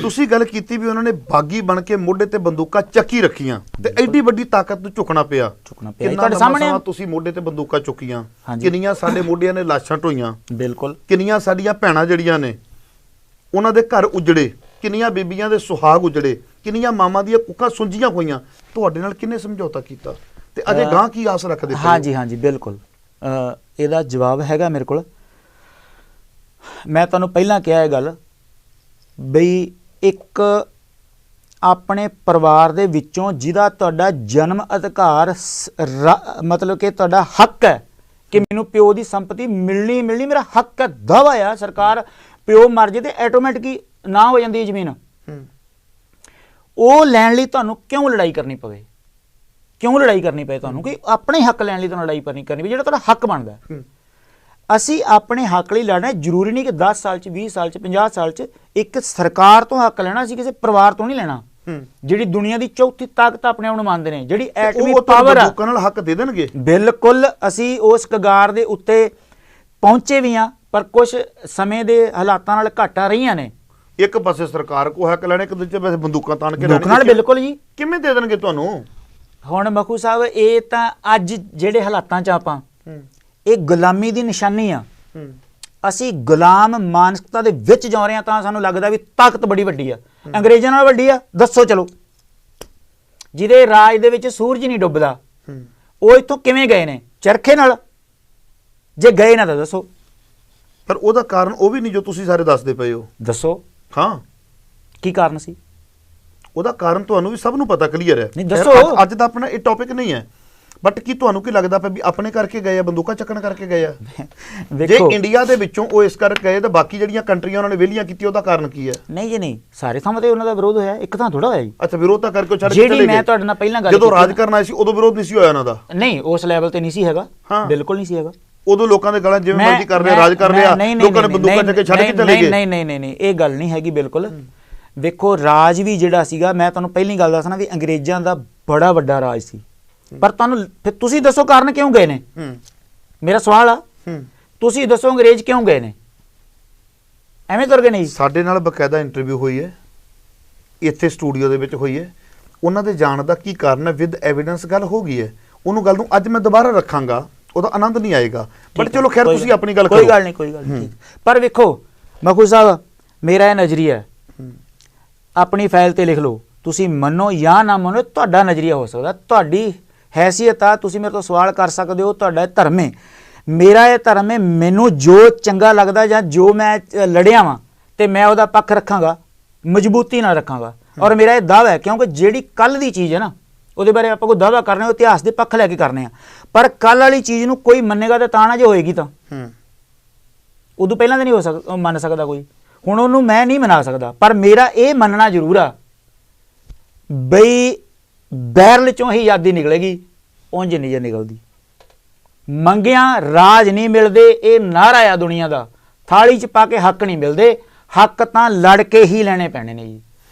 Speaker 2: ਤੁਸੀਂ ਗੱਲ ਕੀਤੀ ਵੀ ਉਹਨਾਂ ਨੇ ਬਾਗੀ ਬਣ ਕੇ ਮੋਢੇ ਤੇ ਬੰਦੂਕਾਂ ਚੱਕੀ ਰੱਖੀਆਂ ਤੇ ਐਡੀ ਵੱਡੀ ਤਾਕਤ ਨੂੰ ਝੁਕਣਾ ਪਿਆ।
Speaker 1: ਤੁਹਾਡੇ ਸਾਹਮਣੇ
Speaker 2: ਤੁਸੀਂ ਮੋਢੇ ਤੇ ਬੰਦੂਕਾਂ ਚੁੱਕੀਆਂ,
Speaker 1: ਹਾਂਜੀ।
Speaker 2: ਕਿੰਨੀਆਂ ਸਾਡੇ ਮੋਢਿਆਂ ਨੇ ਲਾਸ਼ਾਂ ਢੋਈਆਂ,
Speaker 1: ਬਿਲਕੁਲ।
Speaker 2: ਕਿੰਨੀਆਂ ਸਾਡੀਆਂ ਭੈਣਾਂ ਜਿਹੜੀਆਂ ਨੇ ਉਹਨਾਂ ਦੇ ਘਰ ਉਜੜੇ, ਕਿੰਨੀਆਂ ਬੀਬੀਆਂ ਦੇ ਸੁਹਾਗ ਉਜੜੇ, ਕਿੰਨੀਆਂ ਮਾਵਾਂ ਦੀਆਂ ਕੁੱਖਾਂ ਸੁੰਜੀਆਂ ਹੋਈਆਂ। ਤੁਹਾਡੇ ਨਾਲ ਕਿੰਨੇ ਸਮਝੌਤਾ ਕੀਤਾ ਤੇ ਅਜੇ ਗਾਂ ਕੀ ਆਸ ਰੱਖਦੇ?
Speaker 1: ਹਾਂਜੀ ਹਾਂਜੀ ਬਿਲਕੁਲ। ਇਹਦਾ ਜਵਾਬ ਹੈਗਾ ਮੇਰੇ ਕੋਲ। ਮੈਂ ਤੁਹਾਨੂੰ ਪਹਿਲਾਂ ਕਿਹਾ ਇਹ ਗੱਲ ਬਈ ਇੱਕ ਆਪਣੇ ਪਰਿਵਾਰ ਦੇ ਵਿੱਚੋਂ ਜਿਹਦਾ ਤੁਹਾਡਾ ਜਨਮ ਅਧਿਕਾਰ ਮਤਲਬ ਕਿ ਤੁਹਾਡਾ ਹੱਕ ਹੈ ਕਿ ਮੈਨੂੰ ਪਿਓ ਦੀ ਸੰਪਤੀ ਮਿਲਣੀ ਮੇਰਾ ਹੱਕ ਹੈ, ਦਾਅਵਾ ਆ। ਸਰਕਾਰ ਪਿਓ ਮਰ ਜੇ ਤੇ ਆਟੋਮੈਟਿਕ ਹੀ ਨਾ ਹੋ ਜਾਂਦੀ ਹੈ ਜ਼ਮੀਨ। ਉਹ ਲੈਣ ਲਈ ਤੁਹਾਨੂੰ ਕਿਉਂ ਲੜਾਈ ਕਰਨੀ ਪਵੇ? ਕਿਉਂ ਲੜਾਈ ਕਰਨੀ ਪਏ ਤੁਹਾਨੂੰ ਕਿ ਆਪਣੇ ਹੱਕ ਲੈਣ ਲਈ ਤੁਹਾਨੂੰ ਲੜਾਈ ਕਰਨੀ ਪਈ ਜਿਹੜਾ ਤੁਹਾਡਾ ਹੱਕ ਬਣਦਾ। ਅਸੀਂ ਆਪਣੇ ਹੱਕ ਲਈ ਲੜਨਾ। ਜ਼ਰੂਰੀ ਨਹੀਂ ਕਿ 10 ਸਾਲ 'ਚ 20 ਸਾਲ 'ਚ 50 ਸਾਲ 'ਚ ਇੱਕ ਸਰਕਾਰ ਤੋਂ ਹੱਕ ਲੈਣਾ, ਅਸੀਂ ਕਿਸੇ ਪਰਿਵਾਰ ਤੋਂ ਨਹੀਂ ਲੈਣਾ। ਜਿਹੜੀ ਦੁਨੀਆ ਦੀ ਚੌਥੀ ਤਾਕਤ ਆਪਣੇ ਆਪ ਨੂੰ ਮੰਨਦੇ ਨੇ, ਜਿਹੜੀ ਐਟਮੀ ਪਾਵਰ ਆ,
Speaker 2: ਲੋਕਾਂ ਨਾਲ ਹੱਕ ਦੇ ਦੇਣਗੇ।
Speaker 1: ਬਿਲਕੁਲ। ਅਸੀਂ ਉਸ ਕਗਾਰ ਦੇ ਉੱਤੇ ਪਹੁੰਚੇ ਵੀ ਹਾਂ, ਪਰ ਕੁਝ ਸਮੇਂ ਦੇ ਹਾਲਾਤਾਂ ਨਾਲ ਘਾਟਾਂ ਰਹੀਆਂ ਨੇ।
Speaker 2: ਇੱਕ ਪਾਸੇ ਸਰਕਾਰ ਕੋ ਹੱਕ ਲੈਣੇ, ਇੱਕ ਦੂਜੇ ਪਾਸੇ ਬੰਦੂਕਾਂ ਤਾਣ ਕੇ
Speaker 1: ਲੋਕਾਂ ਨਾਲ। ਬਿਲਕੁਲ ਜੀ।
Speaker 2: ਕਿਵੇਂ ਦੇ ਦੇਣਗੇ ਤੁਹਾਨੂੰ?
Speaker 1: ਹੁਣ ਮਖੂ ਸਾਹਿਬ ਇਹ ਤਾਂ ਅੱਜ ਜਿਹੜੇ ਹਾਲਾਤਾਂ 'ਚ ਆਪਾਂ ਇਹ ਗੁਲਾਮੀ ਦੀ ਨਿਸ਼ਾਨੀ ਆ। ਅਸੀਂ ਗੁਲਾਮ ਮਾਨਸਿਕਤਾ ਦੇ ਵਿੱਚ ਜਾ ਰਹੇ ਹਾਂ ਤਾਂ ਸਾਨੂੰ ਲੱਗਦਾ ਵੀ ਤਾਕਤ ਬੜੀ ਵੱਡੀ ਆ, ਅੰਗਰੇਜ਼ਾਂ ਨਾਲ ਵੱਡੀ ਆ। ਦੱਸੋ ਚਲੋ, ਜਿਹਦੇ ਰਾਜ ਦੇ ਵਿੱਚ ਸੂਰਜ ਨਹੀਂ ਡੁੱਬਦਾ ਉਹ ਇੱਥੋਂ ਕਿਵੇਂ ਗਏ ਨੇ? ਚਰਖੇ ਨਾਲ। ਜੇ ਗਏ ਨਾ ਤਾਂ ਦੱਸੋ।
Speaker 2: ਪਰ ਉਹਦਾ ਕਾਰਨ ਉਹ ਵੀ ਨਹੀਂ ਜੋ ਤੁਸੀਂ ਸਾਰੇ ਦੱਸਦੇ ਪਏ ਹੋ।
Speaker 1: ਦੱਸੋ।
Speaker 2: ਹਾਂ,
Speaker 1: ਕੀ ਕਾਰਨ ਸੀ?
Speaker 2: ਉਹਦਾ ਕਾਰਨ ਤੁਹਾਨੂੰ ਵੀ ਸਭ ਨੂੰ ਪਤਾ, ਕਲੀਅਰ ਹੈ।
Speaker 1: ਨਹੀਂ ਦੱਸੋ।
Speaker 2: ਅੱਜ ਦਾ ਆਪਣਾ ਇਹ ਟੌਪਿਕ ਨਹੀਂ ਹੈ, ਬਟ ਕੀ ਤੁਹਾਨੂੰ ਕੀ ਲੱਗਦਾ ਪਿਆ ਵੀ ਆਪਣੇ ਕਰਕੇ ਗਏ ਆ, ਬੰਦੂਕਾਂ ਚੱਕਣ ਕਰਕੇ ਗਏ ਆ? ਜੇ ਇੰਡੀਆ ਦੇ ਵਿੱਚੋਂ ਉਹ ਇਸ ਕਰਕੇ ਗਏ ਤਾਂ ਬਾਕੀ ਜਿਹੜੀਆਂ ਕੰਟਰੀਆਂ ਉਹਨਾਂ ਨੇ ਵਿਹਲੀਆਂ ਕੀਤੀ, ਉਹਦਾ ਕਾਰਨ ਕੀ ਹੈ?
Speaker 1: ਨਹੀਂ ਜੀ ਨਹੀਂ, ਸਾਰੇ ਥਾਵਾਂ ਤੇ ਉਹਨਾਂ ਦਾ ਵਿਰੋਧ ਹੋਇਆ, ਇੱਕ ਥਾਂ ਥੋੜਾ ਹੋਇਆ ਜੀ।
Speaker 2: ਅੱਛਾ, ਵਿਰੋਧ ਤਾਂ ਕਰਕੇ ਛੱਡ ਕੇ
Speaker 1: ਜਿਹੜੀ ਮੈਂ ਤੁਹਾਡੇ ਨਾਲ ਪਹਿਲਾਂ ਗੱਲ
Speaker 2: ਜਦੋਂ ਰਾਜ ਕਰਨਾ ਆਇਆ ਸੀ ਉਦੋਂ ਵਿਰੋਧ ਨਹੀਂ ਸੀ ਹੋਇਆ ਉਹਨਾਂ ਦਾ?
Speaker 1: ਨਹੀਂ, ਉਸ ਲੈਵਲ ਤੇ ਨਹੀਂ ਸੀ ਹੈਗਾ, ਬਿਲਕੁਲ ਨਹੀਂ ਸੀ ਹੈਗਾ।
Speaker 2: ਉਦੋਂ ਲੋਕਾਂ ਦੇ ਗਲਾਂ ਜਿਵੇਂ ਮਰਜ਼ੀ ਕਰ ਰਿਹਾ, ਰਾਜ ਕਰ ਰਿਹਾ, ਲੋਕਾਂ ਨੇ ਬੰਦੂਕਾਂ ਚੱਕ ਕੇ ਛੱਡ ਕੇ ਚਲੇ ਗਏ।
Speaker 1: ਨਹੀਂ, ਇਹ ਗੱਲ ਨਹੀਂ ਹੈਗੀ ਬਿਲਕੁਲ। ਵੇਖੋ, ਰਾਜ ਵੀ ਜਿਹੜਾ ਸੀਗਾ, ਮੈਂ ਤੁਹਾਨੂੰ ਪਹਿਲੀ ਗੱਲ ਦੱਸਣਾ ਵੀ ਅੰਗਰੇਜ਼ਾਂ ਦਾ ਬੜਾ ਵੱਡਾ ਰਾਜ ਸੀ, ਪਰ ਤੁਹਾਨੂੰ ਫਿਰ ਤੁਸੀਂ ਦੱਸੋ ਕਾਰਨ ਕਿਉਂ ਗਏ ਨੇ? ਮੇਰਾ ਸਵਾਲ ਆ, ਤੁਸੀਂ ਦੱਸੋ ਅੰਗਰੇਜ਼ ਕਿਉਂ ਗਏ ਨੇ? ਐਵੇਂ ਤੁਰ ਗਏ ਨਹੀਂ?
Speaker 2: ਸਾਡੇ ਨਾਲ ਬਕਾਇਦਾ ਇੰਟਰਵਿਊ ਹੋਈ ਹੈ, ਇੱਥੇ ਸਟੂਡੀਓ ਦੇ ਵਿੱਚ ਹੋਈ ਹੈ। ਉਹਨਾਂ ਦੇ ਜਾਣ ਦਾ ਕੀ ਕਾਰਨ ਹੈ, ਵਿਦ ਐਵੀਡੈਂਸ ਗੱਲ ਹੋ ਗਈ ਹੈ। ਉਹਨੂੰ ਗੱਲ ਨੂੰ ਅੱਜ ਮੈਂ ਦੁਬਾਰਾ ਰੱਖਾਂਗਾ, ਉਹਦਾ ਆਨੰਦ ਨਹੀਂ ਆਏਗਾ, ਬਟ ਚਲੋ ਖੈਰ ਤੁਸੀਂ ਆਪਣੀ ਗੱਲ ਕਰੋ।
Speaker 1: ਕੋਈ ਗੱਲ ਨਹੀਂ। ਪਰ ਵੇਖੋ ਮਖੂ ਸਾਹਿਬ, ਮੇਰਾ ਇਹ ਨਜ਼ਰੀਆ ਹੈ, ਆਪਣੀ ਫਾਈਲ ਤੇ ਲਿਖ ਲਓ। ਤੁਸੀਂ ਮੰਨੋ ਜਾਂ ਨਾ ਮੰਨੋ, ਤੁਹਾਡਾ ਨਜ਼ਰੀਆ ਹੋ ਸਕਦਾ, ਤੁਹਾਡੀ ਹੈਸੀਅਤ ਆ, ਤੁਸੀਂ ਮੇਰੇ ਤੋਂ ਸਵਾਲ ਕਰ ਸਕਦੇ ਹੋ, ਤੁਹਾਡਾ ਧਰਮ ਹੈ। ਮੇਰਾ ਇਹ ਧਰਮ ਹੈ, ਮੈਨੂੰ ਜੋ ਚੰਗਾ ਲੱਗਦਾ ਜਾਂ ਜੋ ਮੈਂ ਲੜਿਆ ਵਾਂ ਤੇ ਮੈਂ ਉਹਦਾ ਪੱਖ ਰੱਖਾਂਗਾ, ਮਜ਼ਬੂਤੀ ਨਾਲ ਰੱਖਾਂਗਾ। ਔਰ ਮੇਰਾ ਇਹ ਦਾਅਵਾ ਹੈ, ਕਿਉਂਕਿ ਜਿਹੜੀ ਕੱਲ ਦੀ ਚੀਜ਼ ਹੈ ਨਾ, ਉਹਦੇ ਬਾਰੇ ਆਪਾਂ ਕੋਈ ਦਾਅਵਾ ਕਰਨੇ, ਉਹ ਇਤਿਹਾਸ ਦੇ ਪੱਖ ਲੈ ਕੇ ਕਰਨੇ ਆ। ਪਰ ਕੱਲ ਵਾਲੀ ਚੀਜ਼ ਨੂੰ ਕੋਈ ਮੰਨੇਗਾ ਤਾਂ ਨਾ ਜੇ ਹੋਏਗੀ ਤਾਂ ਉਦੋਂ ਪਹਿਲਾਂ ਤਾਂ ਨਹੀਂ ਹੋ ਸਕਦਾ, ਮੰਨ ਸਕਦਾ ਕੋਈ। ਹੁਣ ਉਹਨੂੰ ਮੈਂ ਨਹੀਂ ਮਨਾ ਸਕਦਾ, ਪਰ ਮੇਰਾ ਇਹ ਮੰਨਣਾ ਜ਼ਰੂਰ ਆ ਬਈ ਬੈਰਲ ਚੋਂ ਹੀ ਆਜ਼ਾਦੀ ਨਿਕਲੇਗੀ, ਉਂਝ ਨਹੀਂ ਨਿਕਲਦੀ। ਮੰਗਿਆਂ ਰਾਜ ਨਹੀਂ ਮਿਲਦੇ, ਇਹ ਨਾਰਾ ਆ ਦੁਨੀਆ ਦਾ। ਥਾਲੀ 'ਚ ਪਾ ਕੇ ਹੱਕ ਨਹੀਂ ਮਿਲਦੇ, ਹੱਕ ਤਾਂ ਲੜ ਕੇ ਹੀ ਲੈਣੇ ਪੈਣੇ ਨੇ ਜੀ।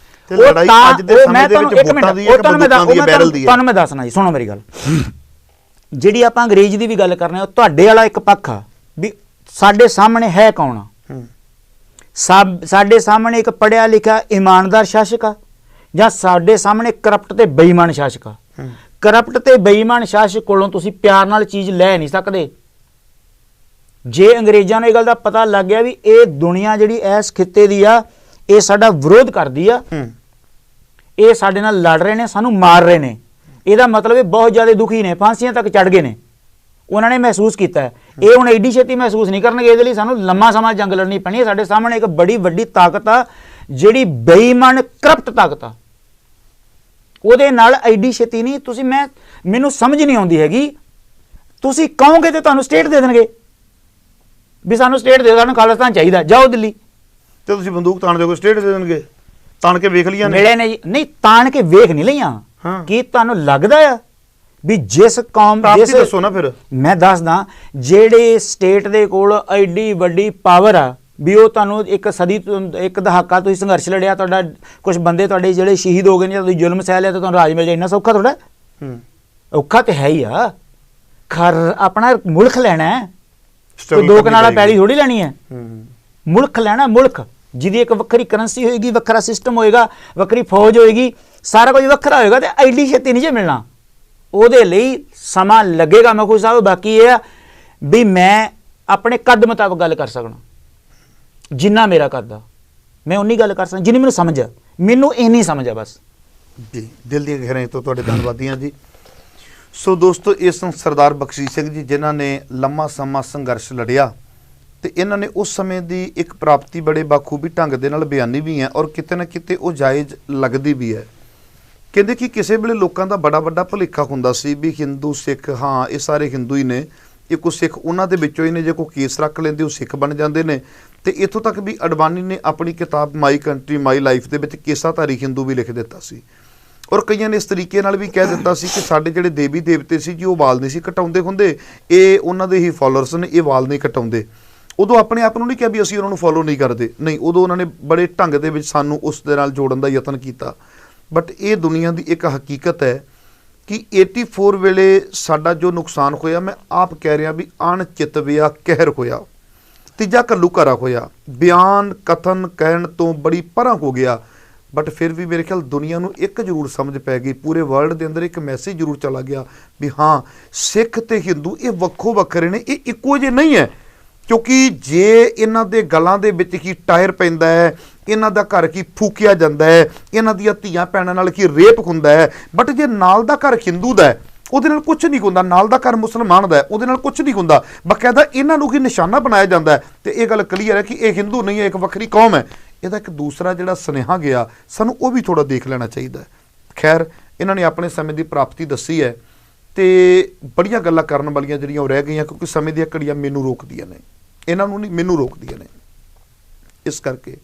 Speaker 1: ਤੁਹਾਨੂੰ ਮੈਂ ਦੱਸਣਾ ਜੀ, ਸੁਣੋ ਮੇਰੀ ਗੱਲ। ਜਿਹੜੀ ਆਪਾਂ ਅੰਗਰੇਜ਼ ਦੀ ਵੀ ਗੱਲ ਕਰਨੇ, ਉਹ ਤੁਹਾਡੇ ਵਾਲਾ ਇੱਕ ਪੱਖ ਆ ਵੀ ਸਾਡੇ ਸਾਹਮਣੇ ਹੈ ਕੌਣ ਆ। ਸਾਡੇ ਸਾਹਮਣੇ ਇੱਕ ਪੜ੍ਹਿਆ ਲਿਖਿਆ ਇਮਾਨਦਾਰ ਸ਼ਾਸਕ ਆ, ਜਾਂ ਸਾਡੇ ਸਾਹਮਣੇ ਕਰਪਟ ਤੇ ਬੇਈਮਾਨ ਸ਼ਾਸਕ ਆ। ਕਰਪਟ ਤੇ ਬੇਈਮਾਨ ਸ਼ਾਸਕ ਕੋਲੋਂ ਤੁਸੀਂ ਪਿਆਰ ਨਾਲ ਚੀਜ਼ ਲੈ ਨਹੀਂ ਸਕਦੇ। ਜੇ ਅੰਗਰੇਜ਼ਾਂ ਨੂੰ ਇਹ ਗੱਲ ਦਾ ਪਤਾ ਲੱਗ ਗਿਆ ਵੀ ਇਹ ਦੁਨੀਆ ਜਿਹੜੀ ਇਸ ਖਿੱਤੇ ਦੀ ਆ, ਇਹ ਸਾਡਾ ਵਿਰੋਧ ਕਰਦੀ ਆ, ਇਹ ਸਾਡੇ ਨਾਲ ਲੜ ਰਹੇ ਨੇ, ਸਾਨੂੰ ਮਾਰ ਰਹੇ ਨੇ, ਇਹਦਾ ਮਤਲਬ ਇਹ ਬਹੁਤ ਜ਼ਿਆਦਾ ਦੁਖੀ ਨੇ, ਫਾਂਸੀਆਂ ਤੱਕ ਚੜ ਗਏ ਨੇ, ਉਹਨਾਂ ਨੇ ਮਹਿਸੂਸ ਕੀਤਾ ਹੈ। ਇਹ ਹੁਣ ਐਡੀ ਛੇਤੀ ਮਹਿਸੂਸ ਨਹੀਂ ਕਰਨਗੇ, ਇਹਦੇ ਲਈ ਸਾਨੂੰ ਲੰਮਾ ਸਮਾਂ ਜੰਗ ਲੜਨੀ ਪੈਣੀ ਹੈ। ਸਾਡੇ ਸਾਹਮਣੇ ਇੱਕ ਬੜੀ ਵੱਡੀ ਤਾਕਤ ਆ, ਜਿਹੜੀ ਬੇਈਮਾਨ ਕਰਪਟ ਤਾਕਤ ਆ, ਉਹਦੇ ਨਾਲ ਐਡੀ ਛੇਤੀ ਨਹੀਂ। ਤੁਸੀਂ ਮੈਨੂੰ ਸਮਝ ਨਹੀਂ ਆਉਂਦੀ ਹੈਗੀ, ਤੁਸੀਂ ਕਹੋਗੇ ਤੇ ਤੁਹਾਨੂੰ ਸਟੇਟ ਦੇ ਦੇਣਗੇ ਵੀ ਸਾਨੂੰ ਸਟੇਟ ਦੇ, ਸਾਨੂੰ ਖਾਲਿਸਤਾਨ ਚਾਹੀਦਾ, ਜਾਓ ਦਿੱਲੀ।
Speaker 2: ਤੇ ਤੁਸੀਂ ਬੰਦੂਕ ਤਾਣ ਦਿਓਗੇ, ਸਟੇਟ ਦੇ ਦੇਣਗੇ? ਤਾਣ ਕੇ ਵੇਖ ਲਈਆਂ
Speaker 1: ਮਿਲੇ ਨੇ ਜੀ? ਨਹੀਂ, ਤਾਣ ਕੇ ਵੇਖ ਨਹੀਂ ਲਈਆਂ। ਕੀ ਤੁਹਾਨੂੰ ਲੱਗਦਾ ਆ ਵੀ ਜਿਸ ਕੌਮ
Speaker 2: ਦੱਸੋ ਨਾ ਫਿਰ
Speaker 1: ਮੈਂ ਦੱਸਦਾ, ਜਿਹੜੇ ਸਟੇਟ ਦੇ ਕੋਲ ਐਡੀ ਵੱਡੀ ਪਾਵਰ ਆ ਵੀ ਉਹ ਤੁਹਾਨੂੰ ਇੱਕ ਸਦੀ, ਇੱਕ ਦਹਾਕਾ ਤੁਸੀਂ ਸੰਘਰਸ਼ ਲੜਿਆ, ਤੁਹਾਡਾ ਕੁਝ ਬੰਦੇ ਤੁਹਾਡੇ ਜਿਹੜੇ ਸ਼ਹੀਦ ਹੋ ਗਏ ਨੇ, ਜਾਂ ਤੁਸੀਂ ਜ਼ੁਲਮ ਸਹਿ ਲਿਆ ਤਾਂ ਤੁਹਾਨੂੰ ਰਾਜ ਮਿਲ ਜਾਏ, ਇੰਨਾ ਸੌਖਾ ਥੋੜਾ? ਔਖਾ ਤੇ ਹੈ ਹੀ ਆ। ਆਪਣਾ ਮੁਲਕ ਲੈਣਾ ਹੈ, ਕੋਈ ਦੋ ਕਨਾਲਾ ਪੈਲੀ ਥੋੜੀ ਲੈਣੀ ਹੈ। ਮੁਲਕ ਲੈਣਾ, ਮੁਲਕ ਜਿਹਦੀ ਇੱਕ ਵੱਖਰੀ ਕਰੰਸੀ ਹੋਏਗੀ, ਵੱਖਰਾ ਸਿਸਟਮ ਹੋਏਗਾ, ਵੱਖਰੀ ਫੌਜ ਹੋਏਗੀ, ਸਾਰਾ ਕੁਝ ਵੱਖਰਾ ਹੋਏਗਾ ਤੇ ਐਡੀ ਛੇਤੀ ਨਹੀਂ ਜੇ ਮਿਲਣਾ। ਉਹਦੇ ਲਈ ਸਮਾਂ ਲੱਗੇਗਾ ਮਖੂ ਸਾਹਿਬ। ਬਾਕੀ ਇਹ ਆ ਵੀ ਮੈਂ ਆਪਣੇ ਕੱਦ ਮੁਤਾਬਕ ਗੱਲ ਕਰ ਸਕਣਾ, ਜਿੰਨਾ ਮੇਰਾ ਕੱਦ ਆ ਮੈਂ ਉਨੀ ਗੱਲ ਕਰ ਸਕਦਾ ਜਿੰਨੀ ਮੈਨੂੰ ਸਮਝ ਆ। ਮੈਨੂੰ ਇੰਨੀ ਸਮਝ ਆ ਬਸ
Speaker 2: ਜੀ। ਦਿਲ ਦੀਆਂ ਗਹਿਰਾਈਆਂ ਤੋਂ ਤੁਹਾਡੇ ਧੰਨਵਾਦੀ ਹਾਂ ਜੀ। ਸੋ ਦੋਸਤੋ, ਇਹ ਸਨ ਸਰਦਾਰ ਬਖਸ਼ੀਸ਼ ਸਿੰਘ ਜੀ, ਜਿਨ੍ਹਾਂ ਨੇ ਲੰਮਾ ਸਮਾਂ ਸੰਘਰਸ਼ ਲੜਿਆ ਤੇ ਇਹਨਾਂ ਨੇ ਉਸ ਸਮੇਂ ਦੀ ਇੱਕ ਪ੍ਰਾਪਤੀ ਬੜੇ ਬਾਖੂਬੀ ਢੰਗ ਦੇ ਨਾਲ ਬਿਆਨੀ ਵੀ ਹੈ ਔਰ ਕਿਤੇ ਨਾ ਕਿਤੇ ਉਹ ਜਾਇਜ਼ ਲੱਗਦੀ ਵੀ ਹੈ। ਕਹਿੰਦੇ ਕਿ ਕਿਸੇ ਵੇਲੇ ਲੋਕਾਂ ਦਾ ਬੜਾ ਵੱਡਾ ਭੁਲੇਖਾ ਹੁੰਦਾ ਸੀ ਵੀ ਹਿੰਦੂ ਸਿੱਖ, ਹਾਂ ਇਹ ਸਾਰੇ ਹਿੰਦੂ ਹੀ ਨੇ, ਇਹ ਕੋਈ ਸਿੱਖ ਉਹਨਾਂ ਦੇ ਵਿੱਚੋਂ ਹੀ ਨੇ, ਜੇ ਕੋਈ ਕੇਸ ਰੱਖ ਲੈਂਦੇ ਉਹ ਸਿੱਖ ਬਣ ਜਾਂਦੇ ਨੇ। ਤੇ ਇੱਥੋਂ ਤੱਕ ਵੀ ਅਡਵਾਨੀ ਨੇ ਆਪਣੀ ਕਿਤਾਬ ਮਾਈ ਕੰਟਰੀ ਮਾਈ ਲਾਈਫ ਦੇ ਵਿੱਚ ਕੇਸਾਧਾਰੀ ਹਿੰਦੂ ਵੀ ਲਿਖ ਦਿੱਤਾ ਸੀ। ਔਰ ਕਈਆਂ ਨੇ ਇਸ ਤਰੀਕੇ ਨਾਲ ਵੀ ਕਹਿ ਦਿੱਤਾ ਸੀ ਕਿ ਸਾਡੇ ਜਿਹੜੇ ਦੇਵੀ ਦੇਵਤੇ ਸੀ ਜੀ ਉਹ ਵਾਲ ਨਹੀਂ ਸੀ ਕਟਾਉਂਦੇ ਹੁੰਦੇ, ਇਹ ਉਹਨਾਂ ਦੇ ਹੀ ਫਾਲੋਅਰਸ ਨੇ, ਇਹ ਵਾਲ ਨਹੀਂ ਕਟਾਉਂਦੇ। ਉਦੋਂ ਆਪਣੇ ਆਪ ਨੂੰ ਨਹੀਂ ਕਿਹਾ ਵੀ ਅਸੀਂ ਉਹਨਾਂ ਨੂੰ ਫੋਲੋ ਨਹੀਂ ਕਰਦੇ, ਨਹੀਂ, ਉਦੋਂ ਉਹਨਾਂ ਨੇ ਬੜੇ ਢੰਗ ਦੇ ਵਿੱਚ ਸਾਨੂੰ ਉਸ ਦੇ ਨਾਲ ਜੋੜਨ ਦਾ ਯਤਨ ਕੀਤਾ। ਬਟ ਇਹ ਦੁਨੀਆ ਦੀ ਇੱਕ ਹਕੀਕਤ ਹੈ ਕਿ 84 ਵੇਲੇ ਸਾਡਾ ਜੋ ਨੁਕਸਾਨ ਹੋਇਆ, ਮੈਂ ਆਪ ਕਹਿ ਰਿਹਾ ਵੀ ਅਣਚਿਤਵਿਆ ਕਹਿਰ ਹੋਇਆ, ਤੀਜਾ ਘੱਲੂਘਾਰਾ ਹੋਇਆ, ਬਿਆਨ ਕਥਨ ਕਹਿਣ ਤੋਂ ਬੜੀ ਪਰਾਂ ਹੋ ਗਿਆ। ਬਟ ਫਿਰ ਵੀ ਮੇਰੇ ਖਿਆਲ ਦੁਨੀਆ ਨੂੰ ਇੱਕ ਜ਼ਰੂਰ ਸਮਝ ਪੈ ਗਈ, ਪੂਰੇ ਵਰਲਡ ਦੇ ਅੰਦਰ ਇੱਕ ਮੈਸੇਜ ਜ਼ਰੂਰ ਚਲਾ ਗਿਆ ਵੀ ਹਾਂ, ਸਿੱਖ ਤੇ ਹਿੰਦੂ ਇਹ ਵੱਖੋ ਵੱਖਰੇ ਨੇ, ਇਹ ਇੱਕੋ ਜਿਹੇ ਨਹੀਂ ਹੈ। ਕਿਉਂਕਿ ਜੇ ਇਹਨਾਂ ਦੇ ਗਲਾਂ ਦੇ ਵਿੱਚ ਕੀ ਟਾਇਰ ਪੈਂਦਾ ਹੈ, ਇਹਨਾਂ ਦਾ ਘਰ ਕੀ ਫੂਕਿਆ ਜਾਂਦਾ ਹੈ, ਇਹਨਾਂ ਦੀਆਂ ਧੀਆਂ ਭੈਣਾਂ ਨਾਲ ਕੀ ਰੇਪ ਹੁੰਦਾ ਹੈ, ਬਟ ਜੇ ਨਾਲ ਦਾ ਘਰ ਹਿੰਦੂ ਦਾ ਹੈ ਉਹਦੇ ਨਾਲ ਕੁਝ ਨਹੀਂ ਹੁੰਦਾ, ਨਾਲ ਦਾ ਘਰ ਮੁਸਲਮਾਨ ਦਾ ਹੈ ਉਹਦੇ ਨਾਲ ਕੁਝ ਨਹੀਂ ਹੁੰਦਾ, ਬਕਾਇਦਾ ਇਹਨਾਂ ਨੂੰ ਕੀ ਨਿਸ਼ਾਨਾ ਬਣਾਇਆ ਜਾਂਦਾ ਹੈ। ਤੇ ਇਹ ਗੱਲ ਕਲੀਅਰ ਹੈ ਕਿ ਇਹ ਹਿੰਦੂ ਨਹੀਂ ਹੈ, ਇੱਕ ਵੱਖਰੀ ਕੌਮ ਹੈ। ਇਹਦਾ ਇੱਕ ਦੂਸਰਾ ਜਿਹੜਾ ਸੁਨੇਹਾ ਗਿਆ ਸਾਨੂੰ ਉਹ ਵੀ ਥੋੜਾ ਦੇਖ ਲੈਣਾ ਚਾਹੀਦਾ ਹੈ। ਖੈਰ, ਇਹਨਾਂ ਨੇ ਆਪਣੇ ਸਮੇਂ ਦੀ ਪ੍ਰਾਪਤੀ ਦੱਸੀ ਹੈ ਤੇ ਬੜੀਆਂ ਗੱਲਾਂ ਕਰਨ ਵਾਲੀਆਂ ਜਿਹੜੀਆਂ ਉਹ ਰਹਿ ਗਈਆਂ, ਕਿਉਂਕਿ ਸਮੇਂ ਦੀਆਂ ਘੜੀਆਂ ਮੈਨੂੰ ਰੋਕਦੀਆਂ ਨੇ, ਇਹਨਾਂ ਨੂੰ ਨਹੀਂ, ਮੈਨੂੰ ਰੋਕਦੀਆਂ ਨੇ। ਇਸ ਕਰਕੇ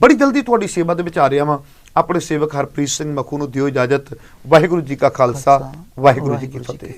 Speaker 2: ਬੜੀ ਜਲਦੀ ਤੁਹਾਡੀ ਸੇਵਾ ਦੇ ਵਿੱਚ ਆ ਰਿਹਾ ਵਾਂ। ਆਪਣੇ ਸੇਵਕ ਹਰਪ੍ਰੀਤ ਸਿੰਘ ਮਖੂ ਨੂੰ ਦਿਓ ਇਜਾਜ਼ਤ। ਵਾਹਿਗੁਰੂ ਜੀ ਕਾ ਖਾਲਸਾ, ਵਾਹਿਗੁਰੂ ਜੀ ਕੀ ਫਤਿਹ।